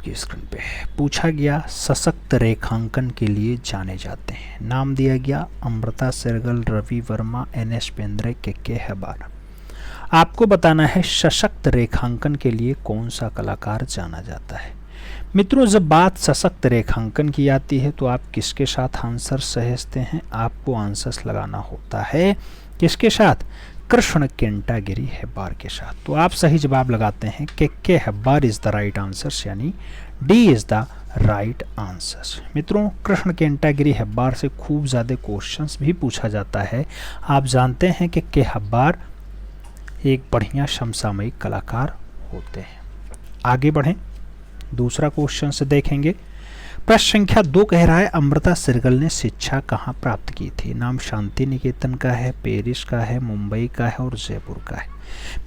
आपकी स्क्रीन पे। पूछा गया सशक्त रेखांकन के लिए जाने जाते हैं। नाम दिया गया अमृता शेरगिल, रवि वर्मा, एन.एस. बेंद्रे, के हेबार। आपको बताना है सशक्त रेखांकन के लिए कौन सा कलाकार जाना जाता है। मित्रों, जब बात सशक्त रेखांकन की आती है तो आप किसके साथ आंसर सहेजते हैं? आपको आंसर्स लगाना होता है किसके साथ? कृष्ण केंटागिरी हेब्बार के साथ। तो आप सही जवाब लगाते हैं के Hebbar is the right answer, यानी D is the right answer. मित्रों, कृष्ण केंटागिरी हेब्बार से खूब ज़्यादा क्वेश्चंस भी पूछा जाता है। आप जानते हैं कि के हेब्बार एक बढ़िया समसामयिक कलाकार होते हैं। आगे बढ़ें, दूसरा क्वेश्चन से देखेंगे। प्रश्न संख्या 2 कह रहा है अमृता शेरगिल ने शिक्षा कहाँ प्राप्त की थी? नाम शांति निकेतन का है, पेरिस का है, मुंबई का है और जयपुर का है।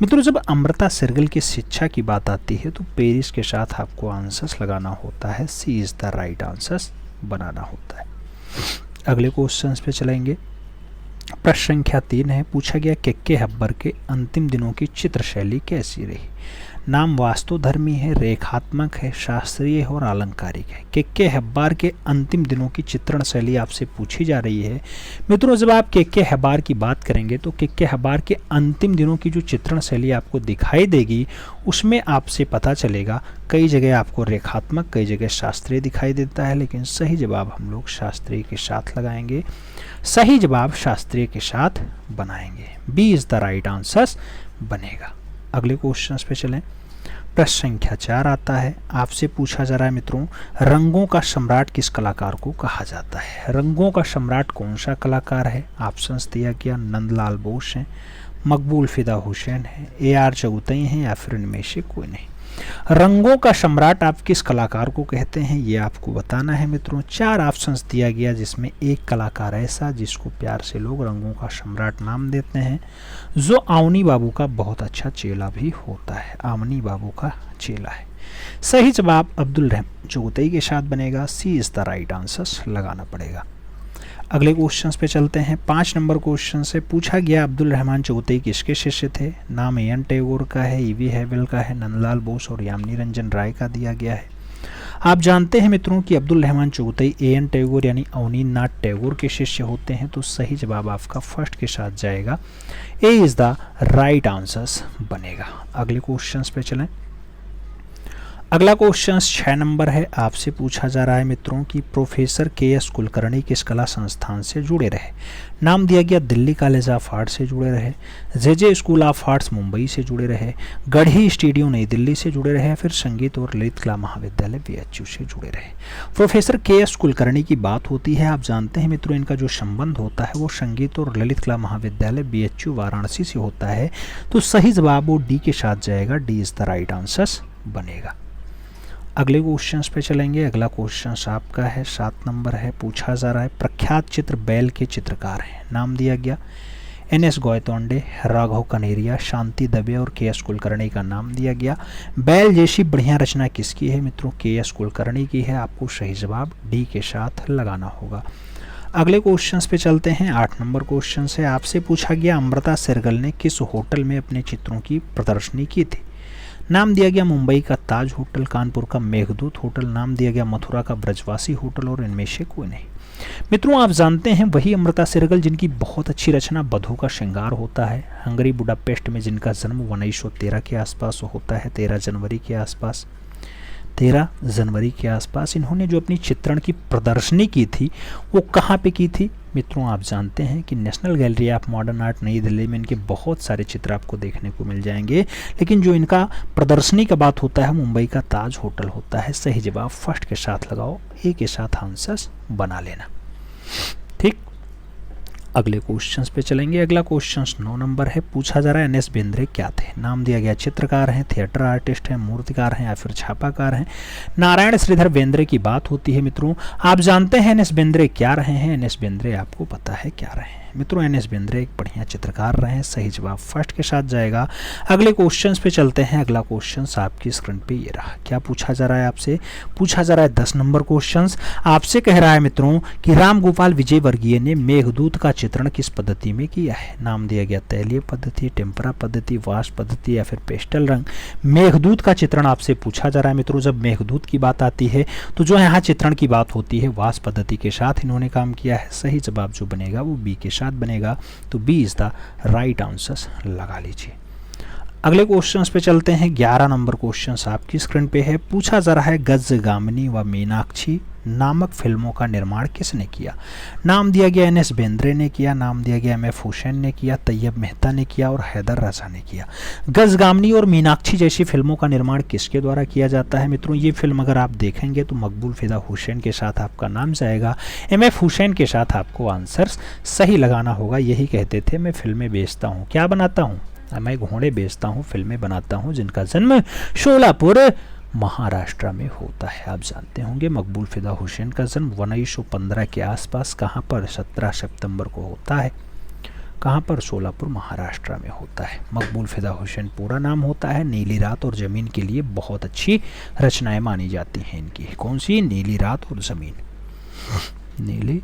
मित्रों, जब अमृता शेरगिल की शिक्षा की बात आती है तो पेरिस के साथ आपको आंसर्स लगाना होता है, सी इज द राइट आंसर्स बनाना होता है। अगले क्वेश्चन पे चलेंगे। प्रश्न संख्या 3 है। पूछा गया के हेब्बार के अंतिम दिनों की चित्र शैली कैसी रही? नाम वास्तुधर्मी है, रेखात्मक है, शास्त्रीय है और आलंकारिक है। के हेब्बार के अंतिम दिनों की चित्रण शैली आपसे पूछी जा रही है। मित्रों, जब आप के हेब्बार की बात करेंगे तो के हेब्बार के अंतिम दिनों की जो चित्रण शैली आपको दिखाई देगी उसमें आपसे पता चलेगा, कई जगह आपको रेखात्मक, कई जगह शास्त्रीय दिखाई देता है, लेकिन सही जवाब हम लोग शास्त्रीय के साथ लगाएंगे। सही जवाब शास्त्रीय के साथ बनाएंगे, B is the right answer बनेगा। अगले क्वेश्चन पे चलें। प्रश्न संख्या 4 आता है। आपसे पूछा जा रहा है मित्रों, रंगों का सम्राट किस कलाकार को कहा जाता है? रंगों का सम्राट कौन सा कलाकार है? ऑप्शंस दिया गया नंदलाल बोस हैं, मकबूल फिदा हुसैन है, ए.आर. चौगताई हैं या फिर इनमें से कोई नहीं। रंगों का सम्राट आप किस कलाकार को कहते हैं ये आपको बताना है मित्रों। 4 ऑप्शंस दिया गया जिसमें एक कलाकार ऐसा जिसको प्यार से लोग रंगों का सम्राट नाम देते हैं, जो अवनी बाबू का बहुत अच्छा चेला भी होता है। अवनी बाबू का चेला है। सही जवाब अब्दुल रहमान चौगताई के साथ बनेगा, सी इज द राइट आंसर लगाना पड़ेगा। अगले क्वेश्चन पे चलते हैं। 5 नंबर क्वेश्चन से पूछा गया अब्दुल रहमान चौगताई किसके शिष्य थे? नाम ए.एन. टैगोर का है, ई.वी. हैवेल का है, नंदलाल बोस और यामिनी रंजन राय का दिया गया है। आप जानते हैं मित्रों कि अब्दुल रहमान चौगताई ए.एन. टैगोर यानी अवनीन्द्रनाथ टैगोर के शिष्य होते हैं। तो सही जवाब आपका फर्स्ट के साथ जाएगा, ए इज द राइट आंसर बनेगा। अगले क्वेश्चन पे चलें। अगला क्वेश्चन 6 नंबर है। आपसे पूछा जा रहा है मित्रों कि प्रोफेसर के.एस. कुलकर्णी किस कला संस्थान से जुड़े रहे? नाम दिया गया दिल्ली कॉलेज ऑफ आर्ट्स से जुड़े रहे, जे स्कूल ऑफ आर्ट्स मुंबई से जुड़े रहे, गढ़ी स्टूडियो नई दिल्ली से जुड़े रहे, फिर संगीत और ललित कला महाविद्यालय बीएचयू से जुड़े रहे। Professor KS. कुलकर्णी की बात होती है। आप जानते हैं मित्रों इनका जो संबंध होता है वो संगीत और ललित कला महाविद्यालय बीएचयू वाराणसी से होता है। तो सही जवाब वो डी के साथ जाएगा, D is the right answer बनेगा। अगले क्वेश्चन पे चलेंगे। अगला क्वेश्चन आपका है 7 नंबर है। पूछा जा रहा है प्रख्यात चित्र बैल के चित्रकार हैं। नाम दिया गया एन.एस. गोयतोंडे, राघव कनेरिया, शांति दबे और के.एस. कुलकर्णी का नाम दिया गया। बैल जैसी बढ़िया रचना किसकी है मित्रों? के.एस. कुलकर्णी की है। आपको सही जवाब डी के साथ लगाना होगा। अगले क्वेश्चन पे चलते हैं। 8 नंबर क्वेश्चन से आपसे पूछा गया अमृता शेरगिल ने किस होटल में अपने चित्रों की प्रदर्शनी की थी? नाम दिया गया मुंबई का ताज होटल, कानपुर का मेघदूत होटल, नाम दिया गया मथुरा का ब्रजवासी होटल और इनमें से कोई नहीं। मित्रों, आप जानते हैं वही अमृता शेरगिल जिनकी बहुत अच्छी रचना बधू का श्रृंगार होता है, हंगरी बुडापेस्ट में जिनका जन्म 1913 के आसपास होता है, 13 जनवरी के आसपास। इन्होंने जो अपनी चित्रण की प्रदर्शनी की थी वो कहाँ पे की थी मित्रों? आप जानते हैं कि national gallery of modern art नई दिल्ली में इनके बहुत सारे चित्र आपको देखने को मिल जाएंगे, लेकिन जो इनका प्रदर्शनी का बात होता है मुंबई का ताज होटल होता है। सही जवाब फर्स्ट के साथ लगाओ, ए के साथ आंसर्स बना लेना। ठीक, अगले क्वेश्चंस पे चलेंगे। अगला क्वेश्चन 9 नंबर है। पूछा जा रहा है एन.एस. बेंद्रे क्या थे? नाम दिया गया चित्रकार हैं, थिएटर आर्टिस्ट हैं, मूर्तिकार हैं या फिर छापाकार हैं। नारायण श्रीधर बेंद्रे की बात होती है मित्रों। आप जानते हैं एन.एस. बेंद्रे क्या रहे हैं? एन.एस. बेंद्रे आपको पता है क्या रहे हैं। मित्रों एन एस बेंद्रे एक बढ़िया चित्रकार रहे हैं, सही जवाब फर्स्ट के साथ जाएगा। अगले क्वेश्चन पे चलते हैं। अगला क्वेश्चन आपकी स्क्रीन पे ये रहा। क्या पूछा जा रहा है आपसे? पूछा जा रहा है 10 नंबर क्वेश्चन। आपसे कह रहा है मित्रों कि राम गोपाल विजयवर्गीय ने मेघदूत का चित्रण किस पद्धति में किया है? नाम दिया गया तैलीय पद्धति, टेम्परा पद्धति, वाष्प पद्धति या फिर पेस्टल रंग। मेघदूत का चित्रण आपसे पूछा जा रहा है मित्रों। जब मेघदूत की बात आती है तो जो यहाँ चित्रण की बात होती है वाष्प पद्धति के साथ इन्होंने काम किया है। सही जवाब जो बनेगा वो बी के साथ बनेगा, तो B is the right answer लगा लीजिए। अगले क्वेश्चंस पे चलते हैं। 11 नंबर क्वेश्चंस आपकी स्क्रीन पे है। पूछा जा रहा है गजगामिनी व मीनाक्षी नामक फिल्मों का निर्माण किसने किया? नाम दिया गया एन एस बेंद्रे ने किया, नाम दिया गया एम एफ हुसैन ने किया, तैयब मेहता ने किया और हैदर रजा ने किया। गजगामिनी और मीनाक्षी जैसी फिल्मों का निर्माण किसके द्वारा किया जाता है? मित्रों ये फिल्म अगर आप देखेंगे तो मकबूल फिदा हुसैन के साथ आपका नाम जाएगा, एम एफ हुसैन के साथ आपको आंसर सही लगाना होगा। यही कहते थे मैं फिल्में बेचता हूँ, क्या बनाता हूँ? मैं घोड़े बेचता हूँ, फिल्में बनाता हूँ, जिनका जन्म शोलापुर महाराष्ट्र में होता है। आप जानते होंगे मकबूल फिदा हुसैन का जन्म 1915 के आसपास कहाँ पर? 17 सितंबर को होता है। कहाँ पर? शोलापुर महाराष्ट्र में होता है। मकबूल फिदा हुसैन पूरा नाम होता है। नीली रात और ज़मीन के लिए बहुत अच्छी रचनाएं मानी जाती हैं इनकी। कौन सी? नीली रात और ज़मीन। नीली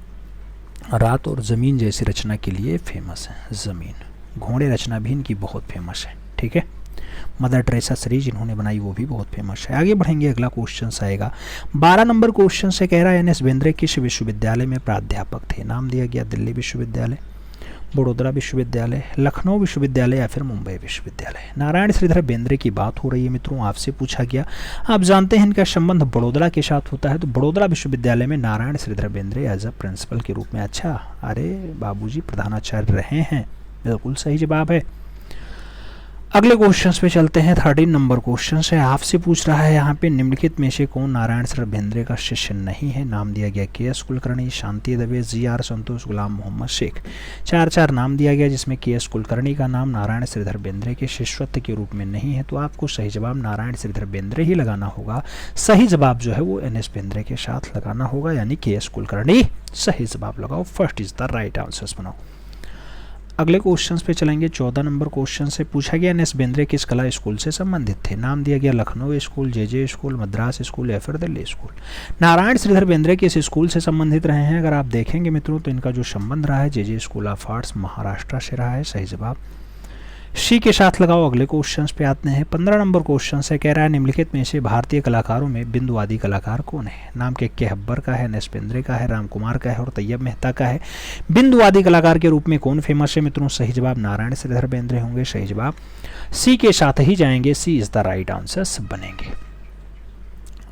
रात और ज़मीन जैसी रचना के लिए फेमस है। ज़मीन घोड़े रचना भी इनकी बहुत फेमस है। ठीक है, मदर टेरेसा सीरीज इन्होंने बनाई वो भी बहुत फेमस है। आगे बढ़ेंगे। अगला क्वेश्चन आएगा 12 नंबर क्वेश्चन से कह रहा है एन एस बेंद्रे किस विश्वविद्यालय में प्राध्यापक थे? नाम दिया गया दिल्ली विश्वविद्यालय, बड़ौदा विश्वविद्यालय, लखनऊ विश्वविद्यालय या फिर मुंबई विश्वविद्यालय। नारायण श्रीधर बेंद्रे की बात हो रही है मित्रों, आपसे पूछा गया। आप जानते हैं इनका संबंध बड़ौदा के साथ होता है, तो बड़ौदा विश्वविद्यालय में Narayan Shridhar Bendre as a principal के रूप में। अच्छा, अरे बाबूजी प्रधानाचार्य रहे हैं, बिल्कुल सही जवाब है। अगले क्वेश्चन पे चलते हैं। 13 नंबर क्वेश्चन से आपसे पूछ रहा है यहाँ पे निम्नलिखित में से कौन नारायण श्रीधर बेंद्रे का शिष्य नहीं है? नाम दिया गया K S Kulkarni, Shanti Dave, G R Santosh, Ghulam Mohammad Shaikh. 4 नाम दिया गया जिसमें के एस कुलकर्णी का नाम नारायण श्रीधर बेंद्रे के शिष्यत्व के रूप में नहीं है, तो आपको सही जवाब नारायण श्रीधर बेंद्रे ही लगाना होगा। सही जवाब जो है वो एन एस बेंद्रे के साथ लगाना होगा, यानी के एस कुलकर्णी। सही जवाब लगाओ, first is the right answer बनाओ। अगले क्वेश्चंस पे चलेंगे। 14 नंबर क्वेश्चन से पूछा गया एन एस बेंद्रे किस कला स्कूल से संबंधित थे? नाम दिया गया लखनऊ स्कूल, जे स्कूल, मद्रास स्कूल या फिर दिल्ली स्कूल। नारायण श्रीधर बेंद्रे किस स्कूल से संबंधित रहे हैं? अगर आप देखेंगे मित्रों तो इनका जो संबंध रहा है जे स्कूल ऑफ आर्ट्स महाराष्ट्र से रहा है। सही जवाब सी के साथ लगाओ। अगले क्वेश्चंस पे आते हैं। 15 नंबर क्वेश्चन से कह रहा है निम्नलिखित में से भारतीय कलाकारों में बिंदुवादी कलाकार कौन है? नाम के हब्बर का है, एन एस बेंद्रे का है, राम कुमार का है और तैयब मेहता का है। बिंदुवादी कलाकार के रूप में कौन फेमस है मित्रों? सही जवाब नारायण श्रीधर बेंद्रे होंगे। सही जवाब सी के साथ ही जाएंगे, सी इज द राइट आंसर बनेंगे।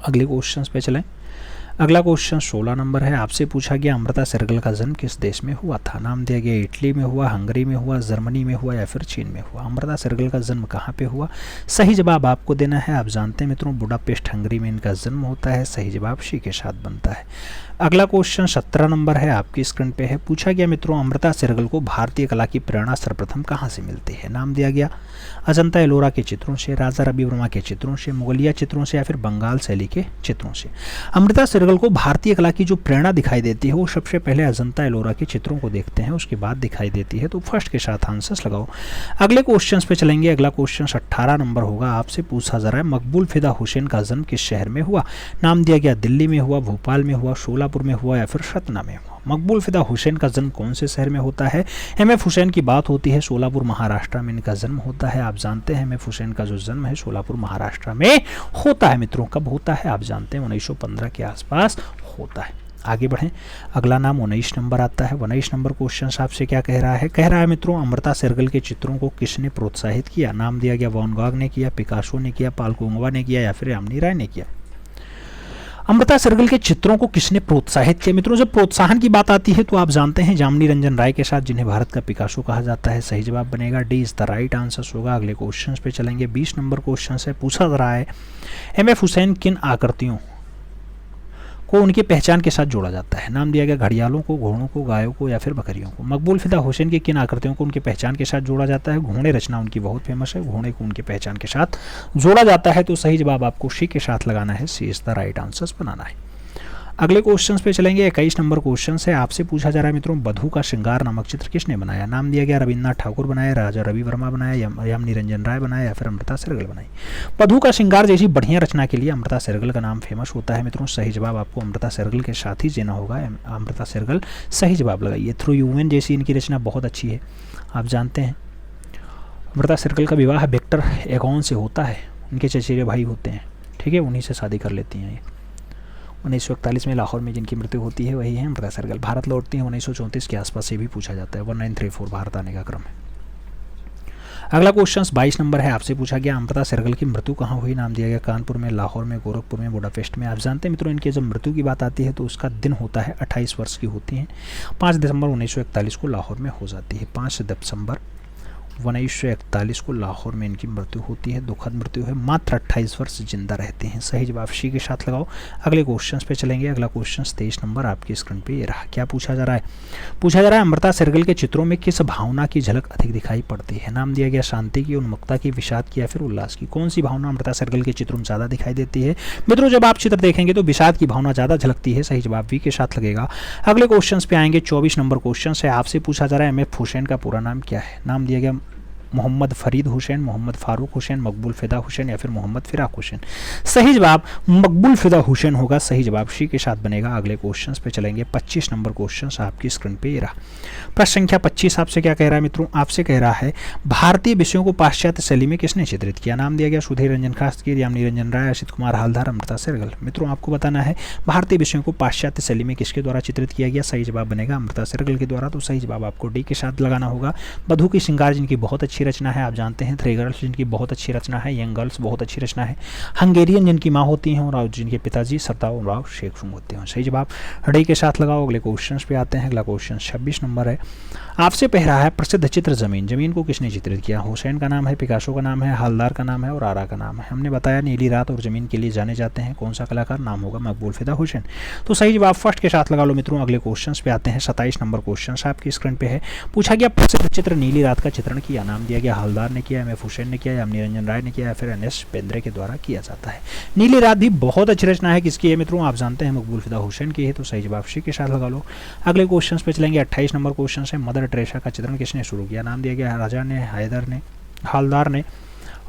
अगले क्वेश्चन पे चलें। अगला क्वेश्चन 16 नंबर है। आपसे पूछा गया अमृता शेरगिल का जन्म किस देश में हुआ था? नाम दिया गया इटली में हुआ, हंगरी में हुआ, जर्मनी में हुआ या फिर चीन में हुआ। अमृता शेरगिल का जन्म कहाँ पे हुआ? सही जवाब आपको देना है। आप जानते हैं मित्रों बुडापेस्ट हंगरी में इनका जन्म होता है। सही जवाब सी के साथ बनता है। अगला क्वेश्चन 17 नंबर है, आपकी स्क्रीन पे है। पूछा गया मित्रों अमृता शेरगिल को भारतीय कला की प्रेरणा सर्वप्रथम कहाँ से मिलती है? नाम दिया गया अजंता एलोरा के चित्रों से, राजा रवि वर्मा के चित्रों से, मुगलिया चित्रों से या फिर बंगाल शैली के चित्रों से। अमृता शेरगिल को भारतीय कला की जो प्रेरणा दिखाई देती है वो सबसे पहले अजंता एलोरा के चित्रों को देखते हैं, उसके बाद दिखाई देती है, तो फर्स्ट के साथ आंसर्स लगाओ। अगले क्वेश्चन पे चलेंगे। अगला क्वेश्चन 18 नंबर होगा। आपसे पूछा जा रहा है मकबूल फिदा हुसैन का जन्म किस शहर में हुआ? नाम दिया गया दिल्ली में हुआ, भोपाल में हुआ, शोलापुर में हुआ या फिर सतना में हुआ। मकबूल फिदा हुसैन का जन्म कौन से शहर में होता है? एम एफ हुसैन की बात होती है, शोलापुर महाराष्ट्र में इनका जन्म होता है। आप जानते हैं एम एफ हुसैन का जो जन्म है शोलापुर महाराष्ट्र में होता है। मित्रों कब होता है? आप जानते हैं 1915 के आसपास होता है। आगे बढ़ें। अगला नाम 19 नंबर आता है। 19 नंबर क्वेश्चन आपसे क्या कह रहा है? कह रहा है मित्रों अमृता शेरगिल के चित्रों को किसने प्रोत्साहित किया? नाम दिया गया वैन गॉग ने किया, पिकासो ने किया, पाल कोंगवा ने किया या फिर यामिनी राय ने किया। अमृता शेरगिल के चित्रों को किसने प्रोत्साहित किया? मित्रों जब प्रोत्साहन की बात आती है तो आप जानते हैं जामिनी रंजन राय के साथ, जिन्हें भारत का पिकासो कहा जाता है। सही जवाब बनेगा D is the right answer होगा। अगले क्वेश्चन पे चलेंगे। 20 नंबर क्वेश्चन से पूछा जा रहा है एम एफ हुसैन किन आकृतियों को उनकी पहचान के साथ जोड़ा जाता है? नाम दिया गया घड़ियालों को, घोड़ों को, गायों को या फिर बकरियों को। मकबूल फिदा हुसैन की किन आकृतियों को उनकी पहचान के साथ जोड़ा जाता है? घोड़े रचना उनकी बहुत फेमस है, घोड़े को उनकी पहचान के साथ जोड़ा जाता है, तो सही जवाब आपको सी के साथ लगाना है। सी इज द राइट आंसर बनाना है। अगले क्वेश्चन पे चलेंगे। 21 नंबर क्वेश्चन है, आपसे पूछा जा रहा है मित्रों, बधू का श्रृंगार नामक चित्र किसने बनाया? नाम दिया गया रविन्द्रनाथ ठाकुर बनाया, राजा रवि वर्मा बनाया, यम निरंजन राय बनाया या फिर अमृता शेरगिल बनाई। बधू का श्रृंगार जैसी बढ़िया रचना के लिए अमृता शेरगिल का नाम फेमस होता है मित्रों। सही जवाब आपको अमृता शेरगिल के साथ ही देना होगा, अमृता शेरगिल सही जवाब लगाइए। थ्रू ह्यूमन जैसी इनकी रचना बहुत अच्छी है, आप जानते हैं। अमृता शेरगिल का विवाह विक्टर एगॉन से होता है, उनके चचेरे भाई होते हैं, ठीक है, उन्हीं से शादी कर लेती हैं ये। 1941 में लाहौर में जिनकी मृत्यु होती है वही है अमृता शेरगिल। भारत लौटती हैं 1934 के आसपास से भी पूछा जाता है। 1934 भारत आने का क्रम है। अगला क्वेश्चन 22 नंबर है, आपसे पूछा गया अमृता शेरगिल की मृत्यु कहाँ हुई? नाम दिया गया कानपुर में, लाहौर में, गोरखपुर में, बुडापेस्ट में। आप जानते हैं मित्रों, इनके जब मृत्यु की बात आती है तो उसका दिन होता है 28 वर्ष की होती हैं। 5 दिसंबर 1941 को लाहौर में हो जाती है। 5 दिसंबर 1941 को लाहौर में इनकी मृत्यु होती है, दुखद मृत्यु है। मात्र 28 वर्ष जिंदा रहते हैं। सही जवाब सी के साथ लगाओ। अगले क्वेश्चन पे चलेंगे। अगला क्वेश्चन 23 नंबर आपकी स्क्रीन पे ये रहा। क्या पूछा जा रहा है? पूछा जा रहा है अमृता शेरगिल के चित्रों में किस भावना की झलक अधिक दिखाई पड़ती है? नाम दिया गया शांति की, उन्मुक्ता की, विषाद की या फिर उल्लास की। कौन सी भावना अमृता शेरगिल के चित्रों में ज़्यादा दिखाई देती है? मित्रों जब आप चित्र देखेंगे तो विषाद की भावना ज़्यादा झलकती है। सही जवाब वी के साथ लगेगा। अगले क्वेश्चन पे आएंगे। 24 नंबर क्वेश्चन है, आपसे पूछा जा रहा है एम.एफ. हुसैन का पूरा नाम क्या है? नाम दिया गया मोहम्मद फरीद हुसैन, मोहम्मद फारूक हुसैन, मकबूल फिदा हुसैन या फिर मोहम्मद फिराक हुसैन। सही जवाब मकबूल फिदा हुसैन होगा। सही जवाब सी के साथ बनेगा। अगले क्वेश्चन पे चलेंगे। 25 नंबर क्वेश्चन आपकी स्क्रीन पे ये रहा। प्रश्न संख्या 25 आपसे क्या कह रहा है मित्रों? आपसे कह रहा है भारतीय विषयों को पाश्चात्य शैली में किसने चित्रित किया? नाम दिया गया सुधीर रंजन शास्त्री, याम निरंजन राय, असित कुमार हालदार, अमृता शेरगिल। मित्रों आपको बताना है भारतीय विषयों को पाश्चात्य शैली में किसके द्वारा चित्रित किया गया? सही जवाब बनेगा अमृता शेरगिल के द्वारा। तो सही जवाब आपको डी के साथ लगाना होगा। बधू की श्रृंगार जिनकी बहुत अच्छी रचना है, आप जानते हैं। थ्री गर्ल्स जिनकी बहुत अच्छी रचना है, यंग गर्ल्स बहुत अच्छी रचना है, हंगेरियन जिनकी माँ होती हैं और जिनके पिताजी सरदार राव शेख होते हैं। सही जवाब डी के साथ लगाओ। अगले क्वेश्चन पे आते हैं। अगला क्वेश्चन 26 नंबर है, आपसे कह रहा है प्रसिद्ध चित्र जमीन। जमीन को किसने चित्रित किया? हुसैन का नाम है, पिकासो का नाम है, हालदार का नाम है और आरा का नाम है। हमने बताया नीली रात और जमीन के लिए जाने जाते हैं। कौन सा कलाकार? नाम होगा मकबूल फिदा हुसैन। तो सही जवाब फर्स्ट के साथ लगा लो मित्रों। अगले क्वेश्चन पे आते हैं। 27 नंबर क्वेश्चन आपकी स्क्रीन पे है। पूछा गया प्रसिद्ध चित्र नीली रात का चित्रण किया। नाम दिया गया हालदार ने किया, एम.एफ. हुसैन ने किया, याम निरंजन राय ने किया या फिर एन.एस. पेंद्रे के द्वारा किया जाता है। नीली रात भी बहुत अच्छी रचना है, किसकी है मित्रों? आप जानते हैं मकबूल फिदा हुसैन की है। तो सही जवाब सी के साथ लगा लो। अगले क्वेश्चन पे चलेंगे। 28 नंबर क्वेश्चन है, मदर टेरेसा का चित्रण किसने शुरू किया? नाम दिया गया राजा ने, हैदर ने, हालदार ने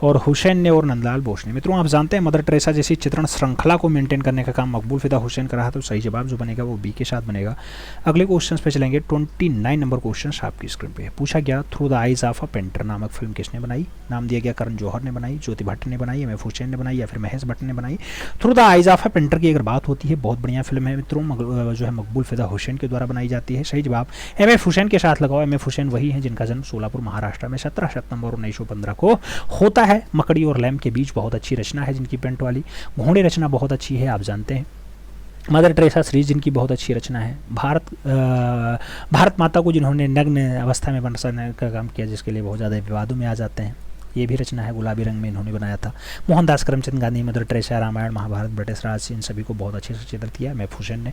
और हुसैन ने और नंदलाल बोस ने। मित्रों आप जानते हैं मदर टेरेसा जैसी चित्रण श्रृंखला को मेंटेन करने का काम मकबूल फिदा हुसैन का रहा। तो सही जवाब जो बनेगा वो बी के साथ बनेगा। अगले क्वेश्चन पे चलेंगे। 29 नंबर क्वेश्चन आपकी स्क्रीन पे है। पूछा गया through the eyes of a painter नामक फिल्म किसने बनाई? नाम दिया गया करण जौहर ने बनाई, ज्योति भट्ट ने बनाई, एम.एफ. हुसैन ने बनाई या फिर महेश भट्ट ने बनाई। Through the eyes of a painter की अगर बात होती है, बहुत बढ़िया फिल्म है मित्रों, जो है मकबूल फिदा हुसैन के द्वारा बनाई जाती है। सही जवाब एम.एफ. हुसैन के साथ लगाओ। एम.एफ. हुसैन वही है जिनका जन्म सोलापुर महाराष्ट्र में 17 सितंबर 1915 को होता है। मकड़ी और लैम्प के बीच बहुत अच्छी रचना है जिनकी पेंट वाली। घोड़े रचना बहुत अच्छी है, आप जानते हैं। मदर टेरेसा सीरीज जिनकी बहुत अच्छी रचना है। भारत माता को जिन्होंने नग्न अवस्था में बनाने का काम किया, जिसके लिए बहुत ज़्यादा विवादों में आ जाते हैं, ये भी रचना है। गुलाबी रंग में इन्होंने बनाया था। Mohandas Karamchand Gandhi, Mother Teresa, Ramayana, Mahabharata, British Raj, इन सभी को बहुत अच्छे से चित्रित किया एम.एफ. हुसैन ने।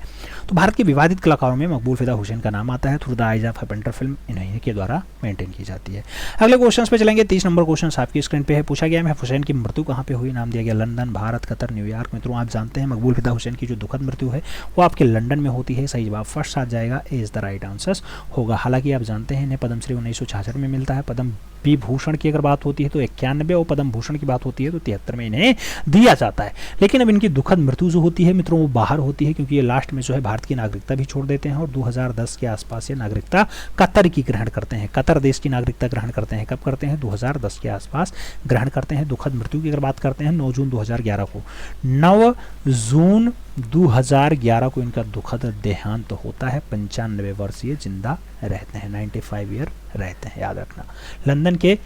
तो भारत के विवादित कलाकारों में मकबूल फिदा हुसैन का नाम आता है। Through the eyes of a painter film इन्हीं के द्वारा मेंटेन की जाती है। अगले क्वेश्चन पे चलेंगे। 30 नंबर क्वेश्चन आपकी स्क्रीन पे है। पूछा गया एम.एफ. हुसैन की मृत्यु कहाँ पे हुई? नाम दिया गया लंदन, भारत, कतर, न्यूयॉर्क। मित्रों आप जानते हैं मकबूल फिदा हुसैन की जो दुखद मृत्यु है वो आपके लंदन में होती है। सही जवाब फर्स्ट आ जाएगा, ए इज द राइट आंसर होगा। हालांकि आप जानते हैं इन्हें पद्मश्री 1966 में मिलता है। पद्म विभूषण की अगर बात होती है तो 91 और पद्म भूषण की बात होती है तो 73 में इन्हें दिया जाता है। लेकिन अब इनकी दुखद मृत्यु जो होती है मित्रों वो बाहर होती है, क्योंकि ये लास्ट में जो है भारत की नागरिकता भी छोड़ देते हैं और 2010 के आसपास ये नागरिकता कतर की ग्रहण करते हैं। कतर देश की नागरिकता ग्रहण करते हैं। कब करते हैं? 2010 के आसपास ग्रहण करते हैं। दुखद मृत्यु की अगर बात करते हैं 9 जून 2011 को, 9 जून 2011 को इनका दुखद देहांत होता है। 95 वर्षीय जिंदा रहते हैं, 95 ईयर रहते हैं, याद रखना। लंदन के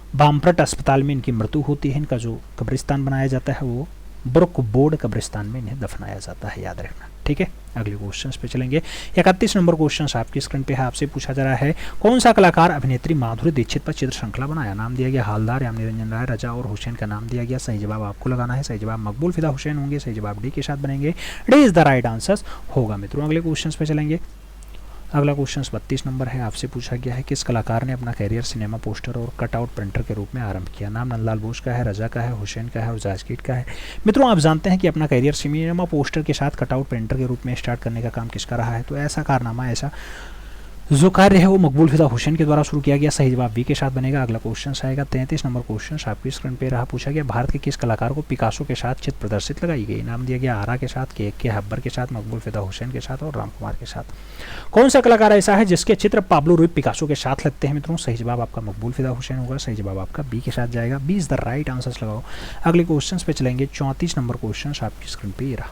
बामफ्रट अस्पताल में इनकी मृत्यु होती है। इनका जो कब्रिस्तान बनाया जाता है वो ब्रुक बोर्ड कब्रिस्तान में इन्हें दफनाया जाता है, याद रखना। ठीक है, अगले क्वेश्चन पे चलेंगे। 31 नंबर क्वेश्चन आपकी स्क्रीन पे है। आपसे पूछा जा रहा है कौन सा कलाकार अभिनेत्री माधुरी दीक्षित पर चित्र श्रृंखला बनाया? नाम दिया गया हालदार, याम निरंजन राय, रजा और हुसैन का नाम दिया गया। सही जवाब आपको लगाना है। सही जवाब मकबूल फिदा हुसैन होंगे। सही जवाब डी के साथ बनेंगे। D is the right answer होगा मित्रों। अगले क्वेश्चन पे चलेंगे। अगला क्वेश्चन 32 नंबर है, आपसे पूछा गया है किस कलाकार ने अपना करियर सिनेमा पोस्टर और कटआउट प्रिंटर के रूप में आरंभ किया। नाम नंदलाल बोस का है, रजा का है, हुसैन का है और जाजकीट का है। मित्रों आप जानते हैं कि अपना करियर सिनेमा पोस्टर के साथ कटआउट प्रिंटर के रूप में स्टार्ट करने का काम किसका रहा है, तो ऐसा कारनामा, ऐसा जो कार्य है वो मकबूल फिदा हुसैन के द्वारा शुरू किया गया। सही जवाब बी के साथ बनेगा। अगला क्वेश्चन आएगा 33 नंबर क्वेश्चन आपकी स्क्रीन पे रहा, पूछा गया भारत के किस कलाकार को पिकासो के साथ चित्र प्रदर्शित लगाई गई। नाम दिया गया आरा के साथ, के हब्बर के साथ, मकबूल फिदा हुसैन के साथ और राम कुमार के साथ। कौन सा कलाकार ऐसा है जिसके चित्र पाब्लो रुई पिकासो के साथ लगते हैं मित्रों, सही जवाब आपका मकबूल फिदा हुसैन होगा। सही जवाब आपका बी के साथ जाएगा। 20 द राइट आंसर्स लगाओ। अगले क्वेश्चन पे चलेंगे 34 नंबर क्वेश्चन आपकी स्क्रीन पे रहा,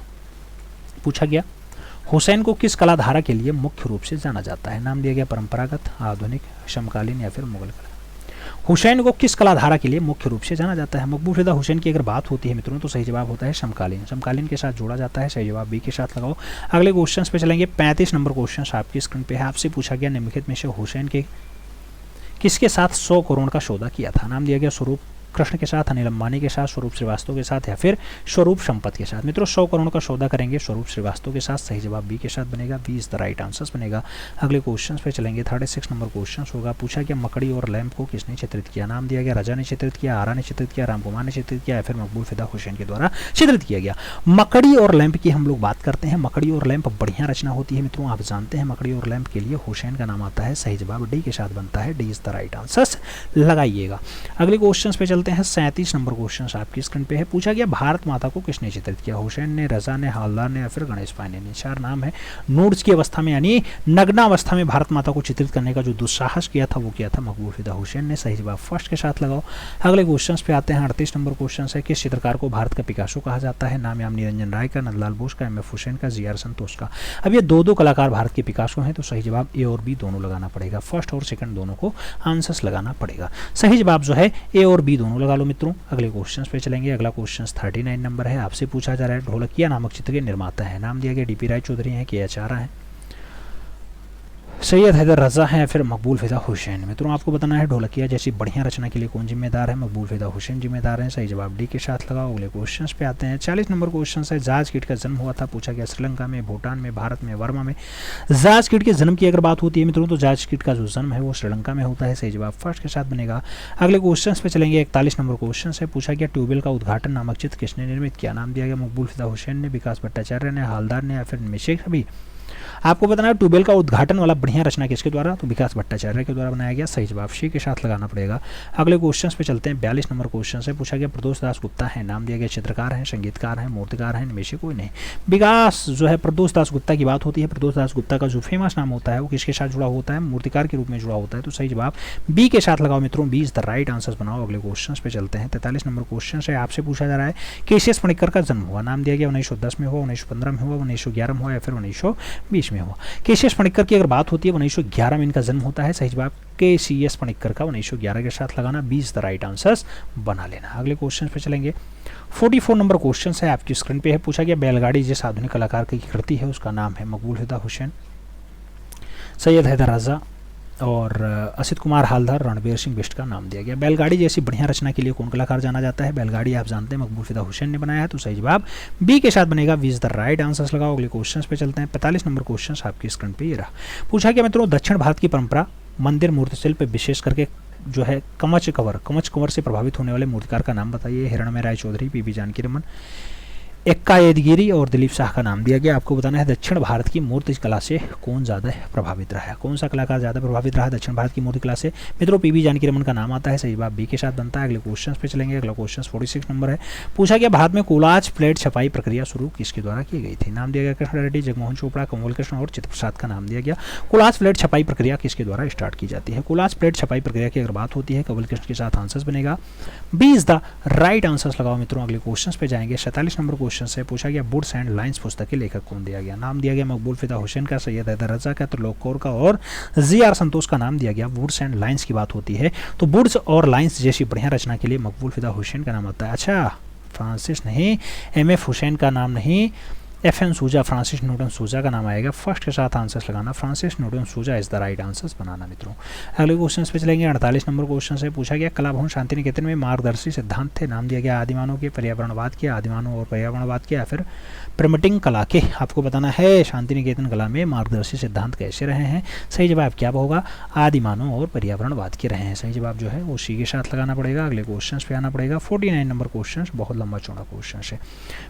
पूछा गया हुसैन को किस कलाधारा के लिए मुख्य रूप से जाना जाता है। नाम दिया गया परंपरागत, आधुनिक, समकालीन या फिर मुगल कला। हुसैन को किस कलाधारा के लिए मुख्य रूप से जाना जाता है। मकबूल फिदा हुसैन की अगर बात होती है मित्रों तो सही जवाब होता है समकालीन। समकालीन के साथ जोड़ा जाता है, सही जवाब बी के साथ लगाओ। अगले क्वेश्चन पे चलेंगे 35 नंबर क्वेश्चन आपकी स्क्रीन पे है, आपसे पूछा गया निम्नलिखित में से हुसैन के किसके साथ 100 करोड़ का सौदा किया था। नाम दिया गया स्वरूप कृष्ण के साथ, अनिल अंबानी के साथ, स्वरूप श्रीवास्तव के साथ या फिर स्वरूप संपत के साथ। मित्रों 100 करोड़ का सौदा करेंगे स्वरूप श्रीवास्तव के साथ, सही जवाब बी के साथ बनेगा। 20 द राइट आंसर्स बनेगा। अगले क्वेश्चन पे चलेंगे 36 नंबर क्वेश्चन होगा, पूछा गया मकड़ी और लैंप को किसने चित्रित किया। नाम दिया गया रजा ने चित्रित किया, आरा ने चित्रित किया, राम कुमार ने चित्रित किया या फिर मकबूल फिदा हुसैन के द्वारा चित्रित किया गया। मकड़ी और लैंप की हम लोग बात करते हैं। मकड़ी और लैंप बढ़िया रचना होती है मित्रों, आप जानते हैं मकड़ी और लैंप के लिए हुसैन का नाम आता है, सही जवाब डी के साथ बनता है। D is the right answers लगाइएगा। अगले क्वेश्चन पे चलते हैं 37 नंबर क्वेश्चन आपकी स्क्रीन पे है, पूछा गया भारत माता को किसने चित्रित किया। हुसैन ने, रजा ने, हालदार ने या फिर गणेश पांडे ने। 4 नाम है। नूड्स की अवस्था में यानी नग्नावस्था में भारत माता को चित्रित करने का जो दुस्साहस किया था वो किया था मकबूल फिदा हुसैन ने, सही जवाब फर्स्ट के साथ लगाओ। अगले क्वेश्चन पे आते हैं 38 नंबर क्वेश्चन है, किस चित्रकार को भारत का पिकासो कहा जाता है। नाम याम निरंजन राय का, नंदलाल बोस का, एम एफ हुसैन का, जी आर संतोष का। अब ये दो कलाकार भारत के पिकासो हैं तो सही जवाब ए और बी दोनों लगाना पड़ेगा, फर्स्ट और सेकंड दोनों को आंसर्स लगाना पड़ेगा। सही जवाब जो है ए और बी दोनों लगा लो मित्रों। अगले क्वेश्चन पे चलेंगे। अगला क्वेश्चन 39 नंबर है, आपसे पूछा जा रहा है ढोलकिया नामक चित्र के निर्माता है। नाम दिया गया डीपी राय चौधरी हैं, के एच आरा हैं, सैयद हैदर रजा है या फिर मकबूल फिदा हुसैन। मित्रों आपको बताना है ढोलकिया जैसी बढ़िया रचना के लिए कौन जिम्मेदार है। मकबूल फिदा हुसैन जिम्मेदार हैं, सही जवाब डी के साथ लगाओ। अगले क्वेश्चन पे आते हैं 40 नंबर क्वेश्चन है, जाजकीट का जन्म हुआ था, पूछा गया श्रीलंका में, भूटान में, भारत में, वर्मा में। जाजकीट के जन्म की अगर बात होती है मित्रों तो जाजकीट का जो जन्म है वो श्रीलंका में होता है, सही जवाब फर्स्ट के साथ बनेगा। अगले क्वेश्चन पे चलेंगे 41 नंबर क्वेश्चन है, पूछा गया ट्यूबवेल का उद्घाटन नामक चित्र किसने निर्मित किया। नाम दिया गया मकबूल फिदा हुसैन ने, विकास भट्टाचार्य ने, हालदार ने या फिर मिशेक भी। आपको बताना है ट्यूबवेल का उद्घाटन वाला बढ़िया रचना किसके द्वारा, तो विकास भट्टाचार्य के द्वारा बनाया गया, सही जवाब सी के साथ लगाना पड़ेगा। अगले क्वेश्चन पे चलते हैं 42 नंबर क्वेश्चन से, पूछा गया प्रदोष दास गुप्ता है। नाम दिया गया चित्रकार हैं, संगीतकार हैं, मूर्तिकार हैं, इनमें से कोई नहीं। विकास जो है प्रदोष दास गुप्ता की बात होती है, प्रदोष दास गुप्ता का जो फेमस नाम होता है वो किसके साथ जुड़ा होता है, मूर्तिकार के रूप में जुड़ा होता है, तो सही जवाब बी के साथ लगाओ मित्रों। 20 द राइट आंसर्स बनाओ। अगले क्वेश्चन पे चलते हैं 43 नंबर क्वेश्चन से, आपसे पूछा जा रहा है केसीएस पणिक्कर का जन्म हुआ। नाम दिया गया 1910 में हुआ, 1915 में हुआ, 1911 में हुआ या फिर 1920 में हुआ। केसीएस पणिक्कर की अगर बात होती है 1911 में इनका जन्म होता है, सही जवाब केसीएस पणिक्कर का 1911 के साथ लगाना। 20 द राइट आंसर्स बना लेना। अगले क्वेश्चन पे चलेंगे 44 नंबर क्वेश्चन है आपकी स्क्रीन पे है, पूछा गया बैलगाड़ी जिस आधुनिक कलाकार की कृति है उसका नाम है। मकबूल फिदा हुसैन, सैयद हैदर रजा और असित कुमार हालदार, रणबीर सिंह बिष्ट का नाम दिया गया। बैलगाड़ी जैसी बढ़िया रचना के लिए कौन कलाकार जाना जाता है। बैलगाड़ी आप जानते हैं मकबूल फिदा हुसैन ने बनाया है, तो सही जवाब बी के साथ बनेगा। 20 द राइट आंसर्स लगाओ। अगले क्वेश्चन पे चलते हैं 45 नंबर क्वेश्चन आपकी स्क्रीन पे ये रहा, पूछा गया मित्रों दक्षिण भारत की परंपरा मंदिर मूर्तिशिल्प विशेष करके जो है कवच कंवर से प्रभावित होने वाले मूर्तिकार का नाम बताइए। हिरणमय राय चौधरी, पीबी जानकी रमन, एक्का येदगिरी और दिलीप शाह का नाम दिया गया। आपको बताना है दक्षिण भारत की मूर्ति कला से कौन ज़्यादा प्रभावित रहा है, कौन सा कलाकार ज़्यादा प्रभावित रहा है दक्षिण भारत की मूर्ति कला से। मित्रों पीबी जानकी रमन का नाम आता है, सही जवाब बी के साथ बनता है। अगले क्वेश्चन पे चलेंगे। अगला क्वेश्चन 46 नंबर है, पूछा गया भारत में कोलाज प्लेट छपाई प्रक्रिया शुरू किसके द्वारा की गई थी। नाम दिया गया कृष्ण रेड्डी, जगमोहन चोपड़ा, कमल कृष्ण और चित्र प्रसाद का नाम दिया गया। कोलाज प्लेट छपाई प्रक्रिया किसके द्वारा स्टार्ट की जाती है। कोलाज प्लेट छपाई प्रक्रिया की अगर बात होती है कमल कृष्ण के साथ आंसर्स बनेगा। 20 द राइट आंसर्स लगाओ मित्रों। अगले क्वेश्चन पे जाएंगे 47 नंबर क्वेश्चन से, पूछा गया बुड्स एंड लाइन्स पुस्तक के लेखक कौन दिया गया। नाम दिया गया मकबूल फिदा हुसैन का, सैयद हैदर रजा का, त्रिलोक कौर का और जी आर संतोष का नाम दिया गया। बुड्स एंड लाइन्स की बात होती है तो बुड्स और लाइन्स जैसी बढ़िया रचना के लिए मकबूल फिदा हुसैन का नाम आता है। अच्छा फ्रांसिस नहीं, एम एफ हुसैन का नाम नहीं, FN सूजा, फ्रांसिस न्यूटन सूजा का नाम आएगा। फर्स्ट के साथ आंसर्स लगाना, फ्रांसिस न्यूटन सूजा इज द राइट आंसर्स बनाना मित्रों। अगले क्वेश्चन पे चलेंगे। 48 नंबर क्वेश्चन से पूछा गया कला भवन शांति निकेतन में मार्गदर्शी सिद्धांत थे, नाम दिया गया आदिमानव के, पर्यावरणवाद के, आदिमानव और पर्यावरणवाद के, या फिर प्रिमिटिव कला के। आपको बताना है शांति निकेतन कला में मार्गदर्शी सिद्धांत कैसे रहे हैं। सही जवाब क्या होगा, आदिमानव और पर्यावरणवाद के रहे हैं। सही जवाब जो है वो सी के साथ लगाना पड़ेगा। अगले क्वेश्चन पे आना पड़ेगा। 49 नंबर क्वेश्चन बहुत लंबा चौड़ा क्वेश्चन है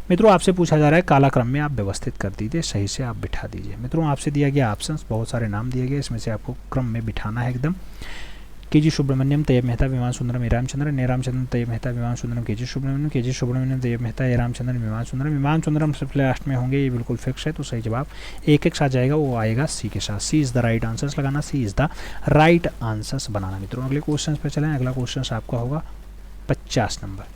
मित्रों। आपसे पूछा जा रहा है कालाक्रम में आप व्यवस्थित कर दीजिए, सही से आप बिठा दीजिए। मित्रों आपसे दिया गया ऑप्शंस, बहुत सारे नाम दिए गए, इसमें से आपको क्रम में बिठाना है एकदम। के.जी. सुब्रमण्यम, तैयब मेहता, विमान सुंदरम, ए रामचंद्रन, ए रामचंद्रन, तैयब मेहता, विमान सुंदरम, के.जी. सुब्रमण्यम, के.जी. सुब्रमण्यम, तैयब मेहता, ए रामचंद्रन, विमान सुंदरम सबसे लास्ट में होंगे, ये बिल्कुल फिक्स है। तो सही जवाब एक एक साथ जाएगा, वो आएगा सी के साथ। सी इज़ द राइट आंसर्स लगाना, सी इज़ द राइट आंसर्स बनाना मित्रों। अगले क्वेश्चन पे चलें। अगला क्वेश्चन आपका होगा 50 नंबर।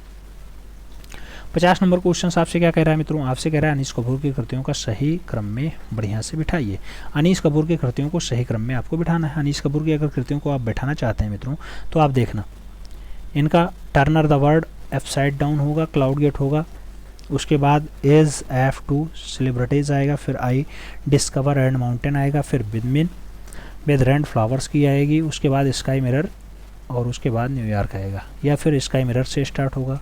50 नंबर क्वेश्चन आपसे क्या कह रहा है मित्रों, आपसे कह रहा है अनीस कपूर की कृतियों का सही क्रम में बढ़िया से बिठाइए। अनीस कपूर की कृतियों को सही क्रम में आपको बिठाना है। अनीस कपूर की अगर कृतियों को आप बैठाना चाहते हैं मित्रों, तो आप देखना इनका Turner the world upside down होगा, क्लाउड गेट होगा, उसके बाद एज F2 सेलिब्रिटीज आएगा, फिर आई डिस्कवर एंड माउंटेन आएगा, फिर विदमिन विद रेंट फ्लावर्स की आएगी, उसके बाद स्काई मिरर, और उसके बाद न्यूयॉर्क आएगा। या फिर स्काई मिरर से स्टार्ट होगा,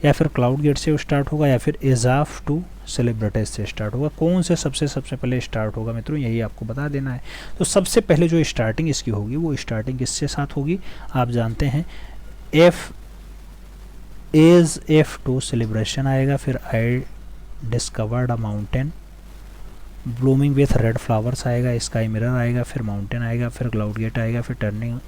या फिर क्लाउड गेट से स्टार्ट होगा, या फिर एज ऑफ टू सेलिब्रिटीज से स्टार्ट होगा। कौन से सबसे पहले स्टार्ट होगा मित्रों, यही आपको बता देना है। तो सबसे पहले जो स्टार्टिंग इसकी होगी वो स्टार्टिंग किससे साथ होगी, आप जानते हैं एज F2 सेलिब्रेशन आएगा, फिर I discovered a mountain, blooming with red flowers आएगा, स्काई मिरर आएगा, फिर माउंटेन आएगा, फिर क्लाउड गेट आएगा, फिर टर्निंग